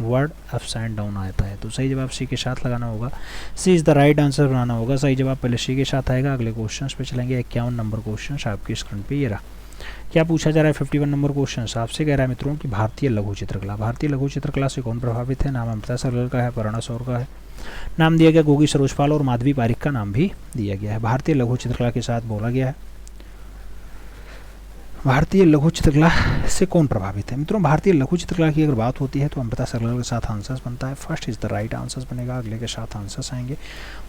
वर्ड अपसाइड डाउन आता है। तो सही जवाब सी के साथ लगाना होगा, सी इज़ द राइट आंसर बनाना होगा। सही जवाब पहले सी के साथ आएगा। अगले क्वेश्चन पे चलेंगे। 51 नंबर क्वेश्चन आपकी स्क्रीन पे ये रहा। क्या पूछा जा रहा है 51 नंबर क्वेश्चन आपसे कह रहा है मित्रों कि भारतीय लघु चित्रकला, भारतीय लघु चित्रकला से कौन प्रभावित है। नाम अमृता सरगल का है, प्रेरणा सौर का है, नाम दिया गया गोगी सरोजपाल और माधवी पारिक का नाम भी दिया गया है। भारतीय लघु चित्रकला के साथ बोला गया है भारतीय लघु चित्रकला से कौन प्रभावित है मित्रों। भारतीय लघु चित्रकला की अगर बात होती है तो अमृता सरगल के साथ आंसर्स बनता है। First is the right answers बनेगा। अगले के साथ आंसर्स आएंगे।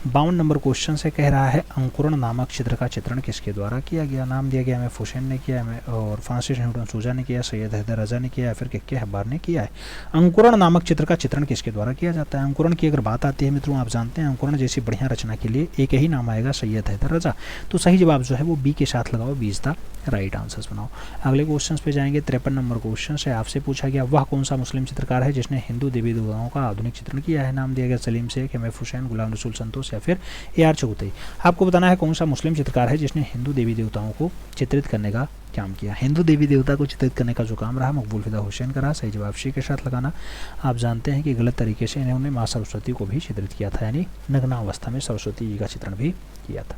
52 नंबर क्वेश्चन से कह रहा है अंकुरण नामक चित्र का चित्रण किसके द्वारा किया गया। नाम दिया गया एम.एफ. हुसैन ने किया है, और फ्रांसिस न्यूटन सूजा ने किया, सैयद हैदर रजा ने किया, या फिर के हब्बार ने किया है। अंकुरण नामक चित्र का चित्रण किसके द्वारा किया जाता है। अंकुरण की अगर बात आती है मित्रों, आप जानते हैं अंकुरण जैसी बढ़िया रचना के लिए एक ही नाम आएगा, सैयद हैदर रजा। तो सही जवाब जो है वो बी के साथ लगाओ, B is the right answers बनाओ। अगले क्वेश्चन पे जाएंगे। 53 नंबर क्वेश्चन से आपसे पूछा गया वह कौन सा मुस्लिम चित्रकार है जिसने हिंदू देवी देवताओं का आधुनिक चित्रण किया है। नाम दिया गया सलीम शेख, एम.एफ. हुसैन, गुलाम रसूल संतोष, या फिर ए.आर. चौधरी। आपको बताना है कौन सा मुस्लिम चित्रकार है जिसने हिंदू देवी देवताओं को चित्रित करने का काम किया। हिंदू देवी देवता को चित्रित करने का जो काम रहा मकबूल फिदा हुसैन का रहा। सही जवाब सी के साथ लगाना। आप जानते हैं कि गलत तरीके से इन्होंने माँ सरस्वती को भी चित्रित किया था, यानी नग्नावस्था में सरस्वती जी का चित्रण भी किया था।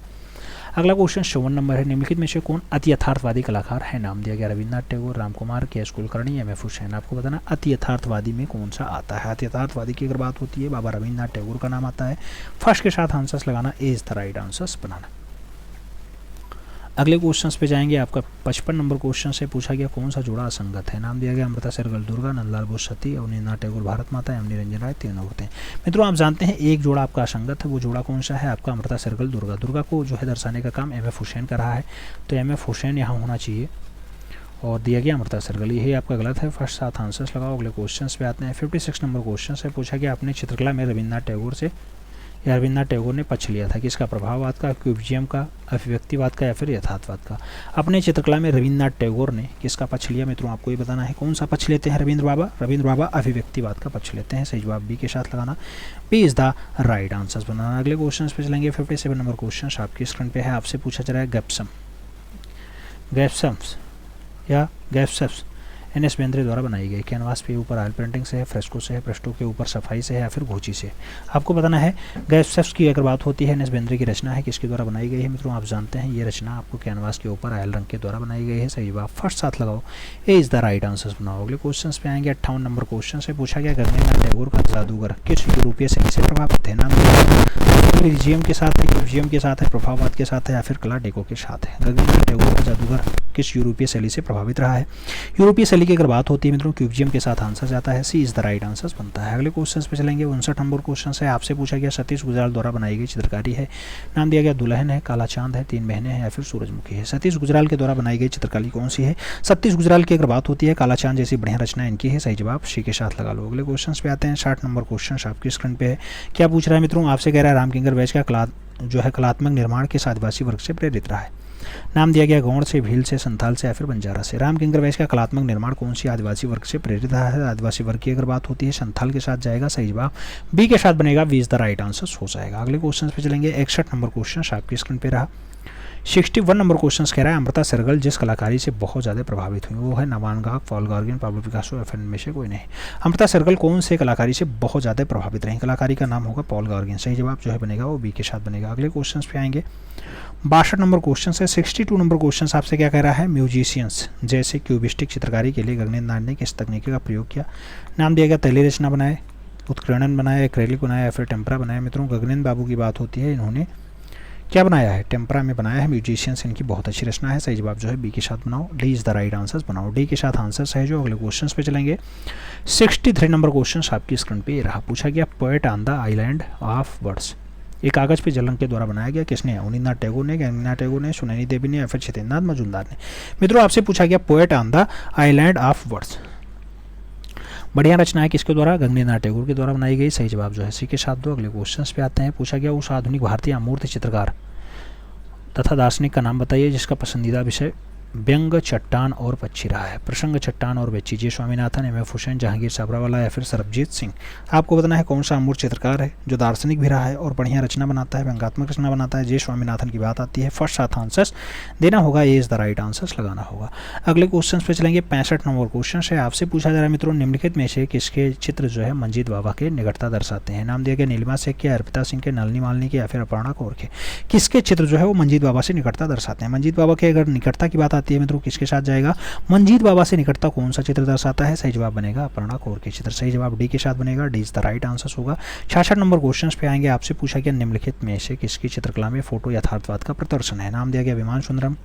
अगला क्वेश्चन 54 नंबर है। निम्नलिखित में से कौन अति यथार्थवादी कलाकार है। नाम दिया गया रविन्द्रनाथ टैगोर, रामकुमार, के.एस. कुलकर्णी, एम.एफ. हुसैन। आपको बताना अति यथार्थवादी में कौन सा आता है। अति यथार्थवादी की अगर बात होती है बाबा रविन्द्रनाथ टैगोर का नाम आता है। फर्स्ट के साथ आंसर्स लगाना, ए इज द राइट आंसर्स बनाना। अगले क्वेश्चंस पे जाएंगे। आपका 55 नंबर क्वेश्चन से पूछा गया कौन सा जोड़ा असंगत है। नाम दिया गया अमृता सरगल दुर्गा, नंदलाल बोस सती, अवनीन्द्रनाथ टैगोर भारत माता, एम निरंजन राय तीनों होते हैं। मित्रों आप जानते हैं एक जोड़ा आपका असंगत है, वो जोड़ा कौन सा है आपका अमृता सरगल दुर्गा। दुर्गा को जो है दर्शाने का काम एम.एफ. हुसैन का रहा है, तो एम.एफ. हुसैन यहाँ होना चाहिए, और दिया गया अमृता सरगल, यही आपका गलत है। फर्स्ट साथ आंसर्स लगाओ। अगले क्वेश्चन पे आते हैं। 56 नंबर क्वेश्चन से पूछा गया अपने चित्रकला में रविन्द्रनाथ टैगोर से या रविन्द्रनाथ टैगोर ने पक्ष लिया था। किसका, प्रभाववाद का, क्यूबिज्म का, अभिव्यक्तिवाद का, या फिर यथार्थवाद का। अपने चित्रकला में रविन्द्रनाथ टैगोर ने किसका पक्ष लिया मित्रों, आपको ये बताना है कौन सा पक्ष लेते हैं रविन्द्र बाबा अभिव्यक्तिवाद का पक्ष लेते हैं। सही जवाब बी के साथ लगाना, B is the right answers बनाना। अगले क्वेश्चन पे चलेंगे। 57 नंबर क्वेश्चन आपकी स्क्रीन पे है। आपसे पूछा जा रहा है गैप्सम्स एन.एस. बेंद्रे द्वारा बनाई गई। कैनवास पे ऊपर ऑयल पेंटिंग से है, फ्रेस्को से है, पृष्ठों के ऊपर सफाई से है, या फिर घोची से। आपको बताना है गैप्सम्स की अगर बात होती है एन.एस. बेंद्रे की रचना है, किसके द्वारा बनाई गई है मित्रों। आप जानते हैं ये रचना आपको कैनवास के ऊपर ऑयल रंग के द्वारा बनाई गई है। सही जवाब फर्स्ट साथ लगाओ, ए इज द राइट आंसर्स बनाओ। अगले क्वेश्चन पे आएंगे। 58 नंबर क्वेश्चन से पूछा गया गगनेन्द्रनाथ टैगोर का जादूगर किस यूरोपीय शैली से प्रभावित है। नाम रिजियम के साथ है, क्यूबिज्म के साथ है, प्रभाववाद के साथ है, या फिर कला डेको के साथ है। गगनेन्द्रनाथ टैगोर का जादूगर किस यूरोपीय शैली से प्रभावित रहा है। यूरोपीय शैली की अगर बात होती है मित्रों क्यूबिज्म के साथ आंसर जाता है सी इज द राइट आंसर बनता है। अगले क्वेश्चन पे चलेंगे। 59 नंबर क्वेश्चन है, आपसे पूछा गया सतीश गुजराल द्वारा बनाई गई चित्रकारी है। नाम दिया गया दुल्हन है, काला चांद है, तीन बहनें हैं या फिर सूरजमुखी है। सतीश गुजराल के द्वारा बनाई गई चित्रकारी कौन सी है? सतीश गुजराल की अगर बात होती है काला चांद जैसी बढ़िया रचना इनकी है। सही जवाब सी के साथ लगा लो। अगले क्वेश्चन पे आते हैं। 60 नंबर क्वेश्चन आपकी स्क्रीन पे है। क्या पूछ रहा है मित्रों? आपसे कह रहा है रामकिंकर बैच का जो है कलात्मक निर्माण किस आदिवासी वर्ग से प्रेरित रहा है? नाम दिया गया गौड़ से, भील से, संथाल से या फिर बंजारा से। रामकिंकर वैश्य का कलात्मक निर्माण कौन सी आदिवासी वर्ग से प्रेरित रहा है? आदिवासी वर्ग की अगर बात होती है संथाल के साथ जाएगा। सही जवाब बी के साथ बनेगा, B is the right answer हो जाएगा। अगले क्वेश्चन पे चलेंगे। 61 नंबर क्वेश्चन आपकी स्क्रीन पे रहा। 61 नंबर क्वेश्चन कह रहा है अमृता शेरगिल जिस कलाकारी से बहुत ज़्यादा प्रभावित हुई वो है नवान गाहक, पॉल गॉर्गिन, पाब्लो पिकासो या फिर इनमें से कोई नहीं। अमृता शेरगिल कौन से कलाकारी से बहुत ज़्यादा प्रभावित रही? कलाकारी का नाम होगा पॉल गॉर्गिन। सही जवाब जो है बनेगा वो बी के साथ बनेगा। अगले क्वेश्चन पे आएंगे। 62 नंबर क्वेश्चन है। 62 नंबर क्वेश्चन आपसे क्या कह रहा है? म्यूजिशियंस जैसे क्यूबिस्टिक चित्रकारी के लिए गगनेंद्र नाथ ने किस तकनीकी का प्रयोग किया? नाम दिया गया तैली रचना बनाए, उत्कीर्णन बनाया, एक्रेलिक बनाया या फिर टेम्परा बनाया। मित्रों गगनेंद्र बाबू की बात होती है, इन्होंने क्या बनाया है? टेम्परा में बनाया है। म्यूजिशियंस इनकी बहुत अच्छी रचना है। सही जवाब जो है बी के साथ बनाओ, D is the right answer बनाओ। डी के साथ आंसर सही। जो अगले क्वेश्चन पे चलेंगे। 63 नंबर क्वेश्चन आपकी स्क्रीन पे रहा। पूछा गया poet on the island of words ये कागज पे जल रंग के द्वारा बनाया गया किसने? अवनींद्रनाथ टैगोर ने, गगनेंद्रनाथ टैगोर ने, सुनैनी देवी ने या फिर छितेंद्रनाथ मजूमदार ने। मित्रों आपसे पूछा गया poet on the island of words बढ़िया रचना है किसके द्वारा? गगनेंद्रनाथ टैगोर के द्वारा बनाई गई। सही जवाब जो है सी के साथ दो। अगले क्वेश्चन पे आते हैं। पूछा गया उस आधुनिक भारतीय अमूर्त चित्रकार तथा दार्शनिक का नाम बताइए जिसका पसंदीदा विषय व्यंग, चट्टान और पक्षी रहा है। प्रसंग, चट्टान और बच्ची जी स्वामीनाथन, एम.एफ. हुसैन, जहांगीर साबरावाला या फिर सरबजीत सिंह। आपको बताना है कौन सा अमूर्त चित्रकार है जो दार्शनिक भी रहा है और बढ़िया रचना बनाता है, व्यंगात्मक रचना बनाता है। जे स्वामीनाथन की बात आती है। फर्स्ट साथ आंसर्स देना होगा, ए इज द राइट आंसर्स लगाना होगा। अगले क्वेश्चन पे चलेंगे। 65 नंबर क्वेश्चन है। आपसे पूछा जा रहा है मित्रों निम्नलिखित में से किसके चित्र जो है मंजीत बाबा के निकटता दर्शाते हैं? नाम दिया गया नीलिमा शेख के, अर्पिता सिंह के, नलिनी मालिनी के या फिर अपर्णा कौर के। किसके चित्र जो है वो मंजीत बाबा से निकटता दर्शाते हैं? मंजीत बाबा के अगर निकटता की बात आती है मित्रों किसके साथ जाएगा? मंजीत बाबा से निकटता कौन सा चित्र दर्शाता है? सही जवाब बनेगा अपर्णा कौर के चित्र। सही जवाब डी के साथ बनेगा, D is the right answer होगा। 66 नंबर क्वेश्चन पे आएंगे। आपसे पूछा गया निम्नलिखित में से किसकी चित्रकला में फोटो यथार्थवाद का प्रदर्शन है? नाम दिया गया विमान सुंदरम,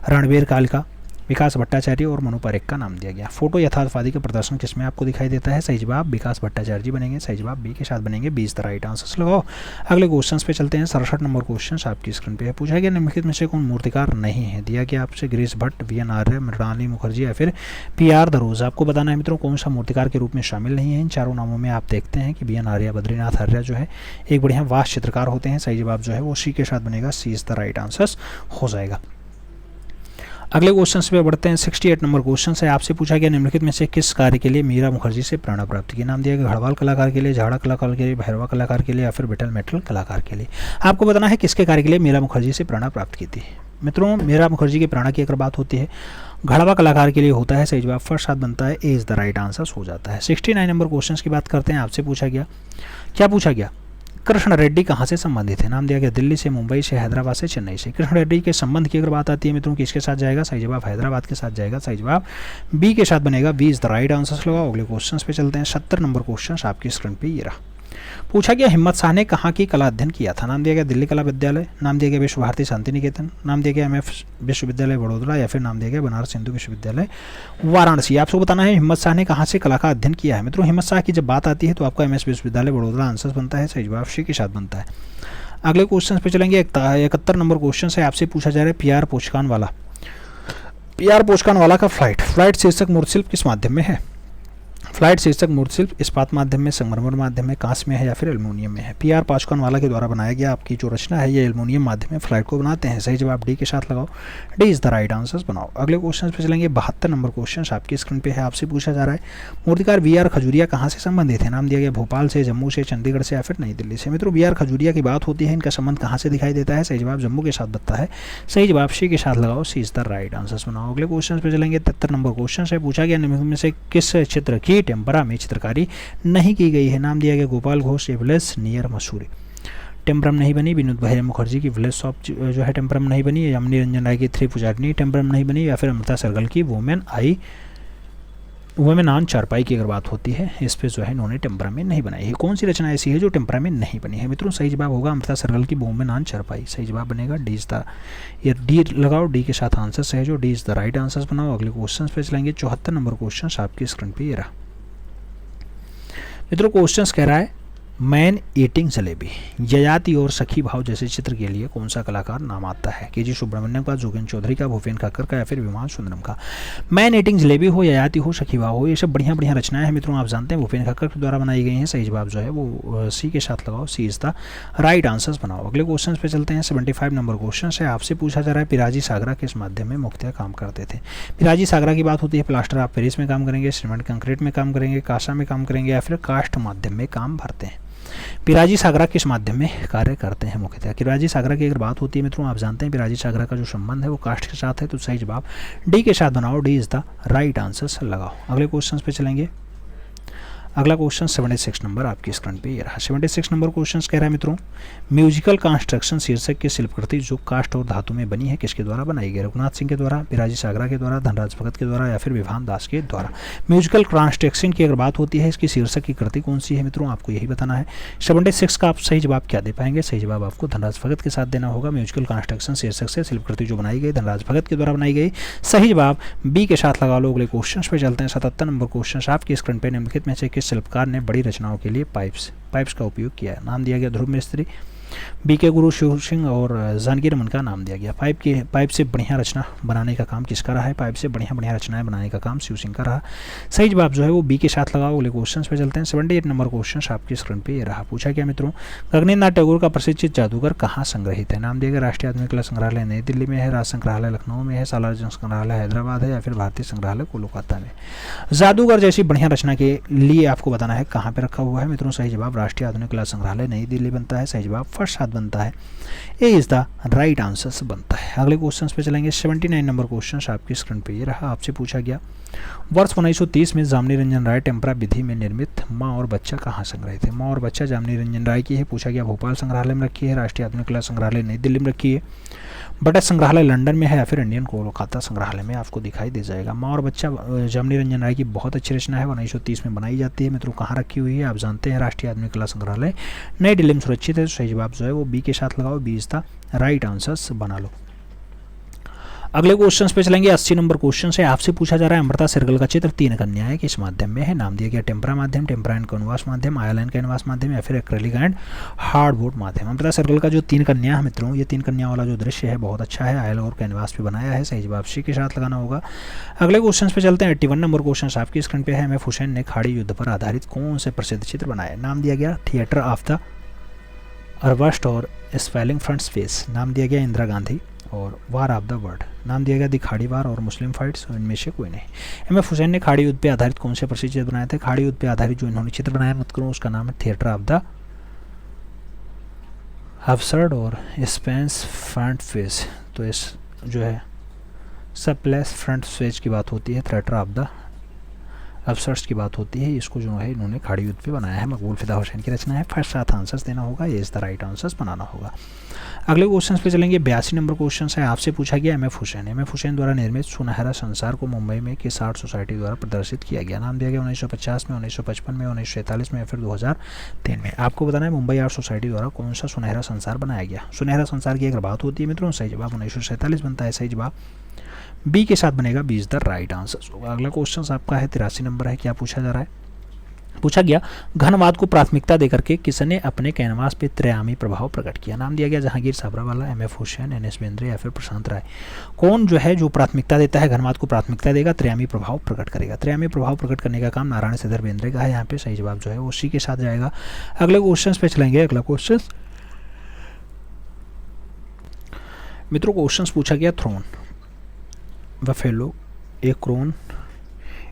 रणबीर कालका, विकास भट्टाचार्य और मनु पारेख का नाम दिया गया। फोटो यथार्थवादी का प्रदर्शन किसमें आपको दिखाई देता है? सही जवाब विकास भट्टाचार्य जी बनेंगे। सही जवाब बी के साथ बनेंगे, B is the right answer लगाओ। अगले क्वेश्चन पे चलते हैं। 67 नंबर क्वेश्चन आपकी स्क्रीन पे है। पूछा गया निम्नलिखित में से कौन मूर्तिकार नहीं है? दिया गया आपसे गिरीश भट्ट, वी.एन. आर्य, मृणालिनी मुखर्जी या फिर पी.आर. दरोज। आपको बताना है मित्रों कौन सा मूर्तिकार के रूप में शामिल नहीं है। इन चारों नामों में आप देखते हैं कि वी.एन. आर्य, बद्रीनाथ आर्य जो है एक बढ़िया वास्ट चित्रकार होते हैं। सही जवाब जो है वो सी के साथ बनेगा, सी इज द राइट आंसर हो जाएगा। अगले क्वेश्चन पे बढ़ते हैं। 68 नंबर क्वेश्चन है। आपसे पूछा गया निम्नलिखित में से किस कार्य के लिए मीरा मुखर्जी से प्रेरणा प्राप्त की? नाम दिया गया घड़वाल कलाकार के लिए, झाड़ा कलाकार के लिए, भैरवा कलाकार के लिए या फिर बिटल मेटल कलाकार के लिए। आपको बताना है किसके कार्य के लिए मीरा मुखर्जी से प्रेरणा प्राप्त की थी। मित्रों मीरा मुखर्जी की प्रेरणा की अगर बात होती है घड़वा कलाकार के लिए होता है। सही जवाब फर्स्ट साथ बनता है, ए इज द राइट आंसर हो जाता है। 69 नंबर क्वेश्चन की बात करते हैं। आपसे पूछा गया, क्या पूछा गया? कृष्ण रेड्डी कहाँ से संबंधित है? नाम दिया गया दिल्ली से, मुंबई से, हैदराबाद से, चेन्नई से। कृष्ण रेड्डी के संबंध की अगर बात आती है मित्रों किसके साथ जाएगा? सही जवाब हैदराबाद के साथ जाएगा। सही जवाब बी के साथ बनेगा, B is the right answer लगाओ। अगले क्वेश्चन पे चलते हैं। 70 नंबर क्वेश्चन आपकी स्क्रीन पे ये रहा। पूछा गया हिम्मत शाह ने कहाँ की कला अध्ययन किया था? नाम दिया गया दिल्ली कला विद्यालय, नाम दिया गया विश्व भारती शांति निकेतन, नाम दिया गया एम.एफ. विश्वविद्यालय बड़ोदरा या फिर नाम दिया गया बनारस हिंदू विश्वविद्यालय वाराणसी। आपको बताना है हिम्मत शाह ने कहाँ से कला का अध्ययन किया है। मित्रों हिम्मत शाह की जब बात आती है तो आपका एम.एस. विश्वविद्यालय बड़ोदरा आंसर बनता है। सही जवाब सी के साथ बनता है। अगले क्वेश्चन पे चलेंगे। 71 नंबर क्वेश्चन है। आपसे पूछा जा रहा है पी.आर. पोचकानवाला, पी.आर. पोचकानवाला का फ्लाइट शीर्षक मूर्तिशिल्प किस माध्यम में है? फ्लाइट शीर्षक मूर्तिशिल्प इस्पात माध्यम में, संगमरमर माध्यम में, कांस्य में है या फिर एल्युमिनियम में है? पी.आर. पोचकानवाला के द्वारा बनाया गया आपकी जो रचना है ये एल्युमिनियम माध्यम में फ्लाइट को बनाते हैं। सही जवाब डी के साथ लगाओ, D is the right answer बनाओ। अगले क्वेश्चन पे चलेंगे। 72 नंबर क्वेश्चन आपकी स्क्रीन पे है। आपसे पूछा जा रहा है मूर्तिकार वी.आर. खजूरिया कहाँ से संबंधित है? नाम दिया गया भोपाल से, जम्मू से, चंडीगढ़ से या फिर नई दिल्ली से। मित्रों वी.आर. खजूरिया की बात होती है इनका संबंध कहाँ से दिखाई देता है? सही जवाब जम्मू के साथ बनता है। सही जवाब सी के साथ लगाओ, सी इज द राइट आंसर बनाओ। अगले क्वेश्चन पे चलेंगे। 73 नंबर क्वेश्चन है। पूछा गया निम्नलिखित में से किस चित्र की टेम्परा में चित्रकारी नहीं की गई है? नाम दिया गया गोपाल घोष, विलेज नियर मसूरी। टेम्परम नहीं बनी, विनोद भाई मुखर्जी की विलेज शॉप जो है टेम्परम नहीं बनी, यामिनी रंजन राय की 3 पुजारनी टेम्परम नहीं बनी या फिर अमृता शेरगिल की वुमेन आई वुमेन ऑन चारपाई की अगर बात होती है, इस पे जो है इन्होंने टेम्परा में नहीं बनाई है। कौन सी रचना ऐसी है जो टेम्परा में नहीं बनी है मित्रों? सही जवाब होगा अमृता सरगल की वुमेन ऑन चारपाई। सही जवाब बनेगा डी इज द, ये डी लगाओ, डी के साथ आंसर सही जो D is the right answer बनाओ। अगले क्वेश्चन पे चलेंगे। 74 नंबर क्वेश्चन आपकी स्क्रीन पे ये रहा मित्रों। क्वेश्चन कह रहा है मैन ईटिंग जलेबी, ययाति और सखी भाव जैसे चित्र के लिए कौन सा कलाकार नाम आता है? के जी सुब्रमण्यम का, जोगेंद्र चौधरी का, भूपेन खक्कर का या फिर विमान सुंदरम का? मैन ईटिंग जलेबी हो, ययाति हो, सखी भाव हो, ये सब बढ़िया बढ़िया रचनाएं हैं मित्रों। आप जानते हैं भूपेन खक्कर के द्वारा बनाई गई हैं। सही जवाब जो है वो सी के साथ लगाओ, सी इज द राइट आंसर्स बनाओ। अगले क्वेश्चन पे चलते हैं। 75 नंबर क्वेश्चन है, आपसे पूछा जा रहा है पिराजी सागरा किस माध्यम में मुख्यतः काम करते थे? पिराजी सागरा की बात होती है प्लास्टर ऑफ पेरिस में काम करेंगे, सीमेंट कंक्रीट में काम करेंगे, कासा में काम करेंगे या फिर कास्ट माध्यम में काम भरते हैं? पिराजी सागरा किस माध्यम में कार्य करते हैं मुख्यतः? पिराजी सागरा की अगर बात होती है मित्रों, आप जानते हैं पिराजी सागरा का जो संबंध है वो कास्ट के साथ है, तो सही जवाब डी के साथ बनाओ, D is the right answer लगाओ। अगले क्वेश्चन पे चलेंगे। अगला क्वेश्चन 76 नंबर आपकी स्क्रीन पे ये रहा। 76 नंबर क्वेश्चन कह रहा है मित्रों म्यूजिकल कंस्ट्रक्शन शीर्षक की शिल्पकृति जो काष्ठ और धातु में बनी है किसके द्वारा बनाई गई? रघुनाथ सिंह के द्वारा, पिराजी सागरा के द्वारा, धनराज भगत के द्वारा या फिर विभान दास के द्वारा? म्यूजिकल कंस्ट्रक्शन की अगर बात होती है, इसकी शीर्षक की कृति कौन सी है मित्रों? आपको यही बताना है। 76 का आप सही जवाब क्या दे पाएंगे? सही जवाब आपको धनराज भगत के साथ देना होगा। म्यूजिकल कंस्ट्रक्शन शीर्षक से शिल्पकृति जो बनाई गई धनराज भगत के द्वारा बनाई गई। सही जवाब बी के साथ लगा लो। अगले क्वेश्चन पे चलते हैं। 77 नंबर क्वेश्चन आपकी स्क्रीन पे निम्नलिखित में से किस शिल्पकार ने बड़ी रचनाओं के लिए पाइप्स का उपयोग किया है? नाम दिया गया ध्रुव मिस्त्री, बी के गुरु शिव सिंह और जानकी रमन का नाम दिया गया। पाइप से बढ़िया रचना बनाने का काम किसका रहा है? पाइप से बढ़िया बढ़िया रचनाएं बनाने का काम शिव सिंह का रहा। सही जवाब जो है वो बी के साथ लगाओ। अगले क्वेश्चन पे चलते हैं। 78 नंबर क्वेश्चन आपकी स्क्रीन पे ये रहा। पूछा क्या मित्रों गगनेन्द्र नाथ टैगोर का प्रसिद्ध जादूगर कहाँ संग्रहित है? नाम दिया गया राष्ट्रीय आधुनिक कला संग्रहालय नई दिल्ली में है, राज संग्रहालय लखनऊ में है, सालार संग्रहालय हैदराबाद है या फिर भारतीय संग्रहालय कोलकाता में? जादूगर जैसी बढ़िया रचना के लिए आपको बताना है कहाँ पे रखा हुआ है मित्रों। सही जवाब राष्ट्रीय आधुनिक कला संग्रहालय नई दिल्ली बनता है। सही जवाब फर्स्ट साथ बनता है, ए इज द राइट आंसर बनता है। अगले क्वेश्चन पे चलेंगे। 79 नंबर क्वेश्चन आपकी स्क्रीन पे ये रहा। आपसे पूछा गया वर्ष 1930 में जामनी रंजन राय टेम्परा विधि में निर्मित माँ और बच्चा कहाँ संग्रहित है? माँ और बच्चा जामनी रंजन राय की है। पूछा गया भोपाल संग्रहालय में रखी है, राष्ट्रीय आधुनिक कला संग्रहालय नई दिल्ली में रखी है, बटा संग्रहालय लंदन में है या फिर इंडियन कोलकाता संग्रहालय में आपको दिखाई दे जाएगा। माँ और बच्चा जामनी रंजन राय की बहुत अच्छी रचना है, 1930 में बनाई जाती है मित्रों। कहाँ रखी हुई है? आप जानते हैं राष्ट्रीय आधुनिक कला संग्रहालय नई दिल्ली में सुरक्षित है। सही जवाब जो है वो बी के साथ लगाओ, B is the right answers बना लो। अगले क्वेश्चन पे चलेंगे। 80 नंबर क्वेश्चन से आपसे पूछा जा रहा है अमृता सरगल का चित्र तीन कन्याएं किस माध्यम में है? नाम दिया गया टेम्परा माध्यम, टेम्परा एंड कैनवास माध्यम, आयल एंड कैनवास माध्यम या फिर एक्रेलिक एंड हार्डबोर्ड माध्यम। अमृता सरगल का जो तीन कन्या है मित्रों, ये तीन कन्या वाला जो दृश्य है बहुत अच्छा है, आयल और कैनवास पे बनाया है। सही जवाब सी के साथ लगाना होगा। अगले क्वेश्चन पे चलते हैं। 81 नंबर क्वेश्चन आपकी स्क्रीन पे है। एम.एफ. हुसैन ने खाड़ी युद्ध पर आधारित कौन से प्रसिद्ध चित्र बनाए? नाम दिया गया थिएटर ऑफ द अरवस्ट और स्पेलिंग फ्रंट स्पेस। नाम दिया गया इंदिरा गांधी और वार ऑफ द वर्ल्ड। नाम दिया गया दी खाड़ी वार और मुस्लिम फाइट्स, इनमें से कोई नहीं। एम.एफ. हुसैन ने खाड़ी युद्ध पे आधारित कौन से प्रसिद्ध चित्र बनाए थे? खाड़ी युद्ध पे आधारित जो इन्होंने चित्र बनाया मत करो उसका नाम है थिएटर ऑफ द अबसर्ड और स्पेंस फ्रंट फेस। तो इस जो है सब प्लेस फ्रंट फेस की बात होती है, थिएटर ऑफ द अबसर्ड्स की बात होती है। इसको जो है इन्होंने खाड़ी युद्ध पे बनाया है। मकबूल फिदा हुसैन की रचना है। फर्स्ट साथ आंसर्स देना होगा, ये इज द राइट आंसर्स बनाना होगा। अगले क्वेश्चन पे चलेंगे। 82 नंबर क्वेश्चन है। आपसे पूछा गया एम.एफ. हुसैन द्वारा निर्मित सुनहरा संसार को मुंबई में किस आर्ट सोसाइटी द्वारा प्रदर्शित किया गया? नाम दिया गया 1950 में, 1955 में, 1947 में या फिर 2003 में। आपको बताना है मुंबई आर्ट सोसाइटी द्वारा कौन सा सुनहरा संसार बनाया गया। सुनहरा संसार की अगर बात होती है मित्रों, सही जवाब 1947 बनता है। सही जवाब बी के साथ बनेगा, B is the right answer होगा। अगला क्वेश्चन आपका है 83 नंबर है। क्या पूछा जा रहा है? पूछा गया घनवाद को प्राथमिकता देकर के किसने अपने कैनवास पे त्रियामी प्रभाव प्रकट किया? नाम दिया गया जहांगीर साबरावाला, एम.एफ. हुसैन, एन.एस. बेंद्रे या फिर प्रशांत राय। कौन जो है जो प्राथमिकता देता है, घनवाद को प्राथमिकता देगा, त्रियामी प्रभाव प्रकट करेगा। त्रियामी प्रभाव प्रकट करने का काम नारायण श्रीधर बेंद्रे का है। यहाँ पे सही जवाब जो है वो सी के साथ जाएगा। अगले क्वेश्चन पे चलेंगे। अगला क्वेश्चन मित्रों क्वेश्चन पूछा गया thrown buffalo a crone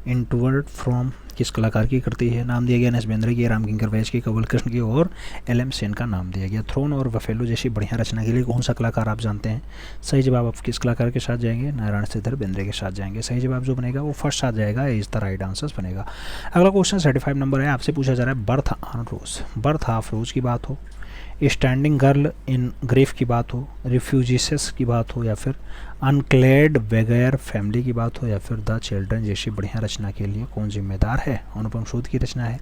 inward from किस कलाकार की कृति है? नाम दिया गया एन.एस. बेंद्रे की, राम किंकर वैश की, कवल कृष्ण की और एल.एम. सेन का नाम दिया गया। थ्रोन और बफेलो जैसी बढ़िया रचना के लिए कौन सा कलाकार आप जानते हैं? सही जवाब आप किस कलाकार के साथ जाएंगे? नारायण श्रीधर बेंद्रे के साथ जाएंगे। सही जवाब जो बनेगा वो फर्स्ट साथ जाएगा, इज द राइट आंसर बनेगा। अगला क्वेश्चन 35 नंबर है। आपसे पूछा जा रहा है birth on rose, birth of rose की बात हो, स्टैंडिंग गर्ल इन ग्रेफ की बात हो, रिफ्यूजीसेस की बात हो, या फिर अनक्लेड वगैर फैमिली की बात हो, या फिर द चिल्ड्रन जैसी बढ़िया रचना के लिए कौन जिम्मेदार है? अनुपम सूद की रचना है,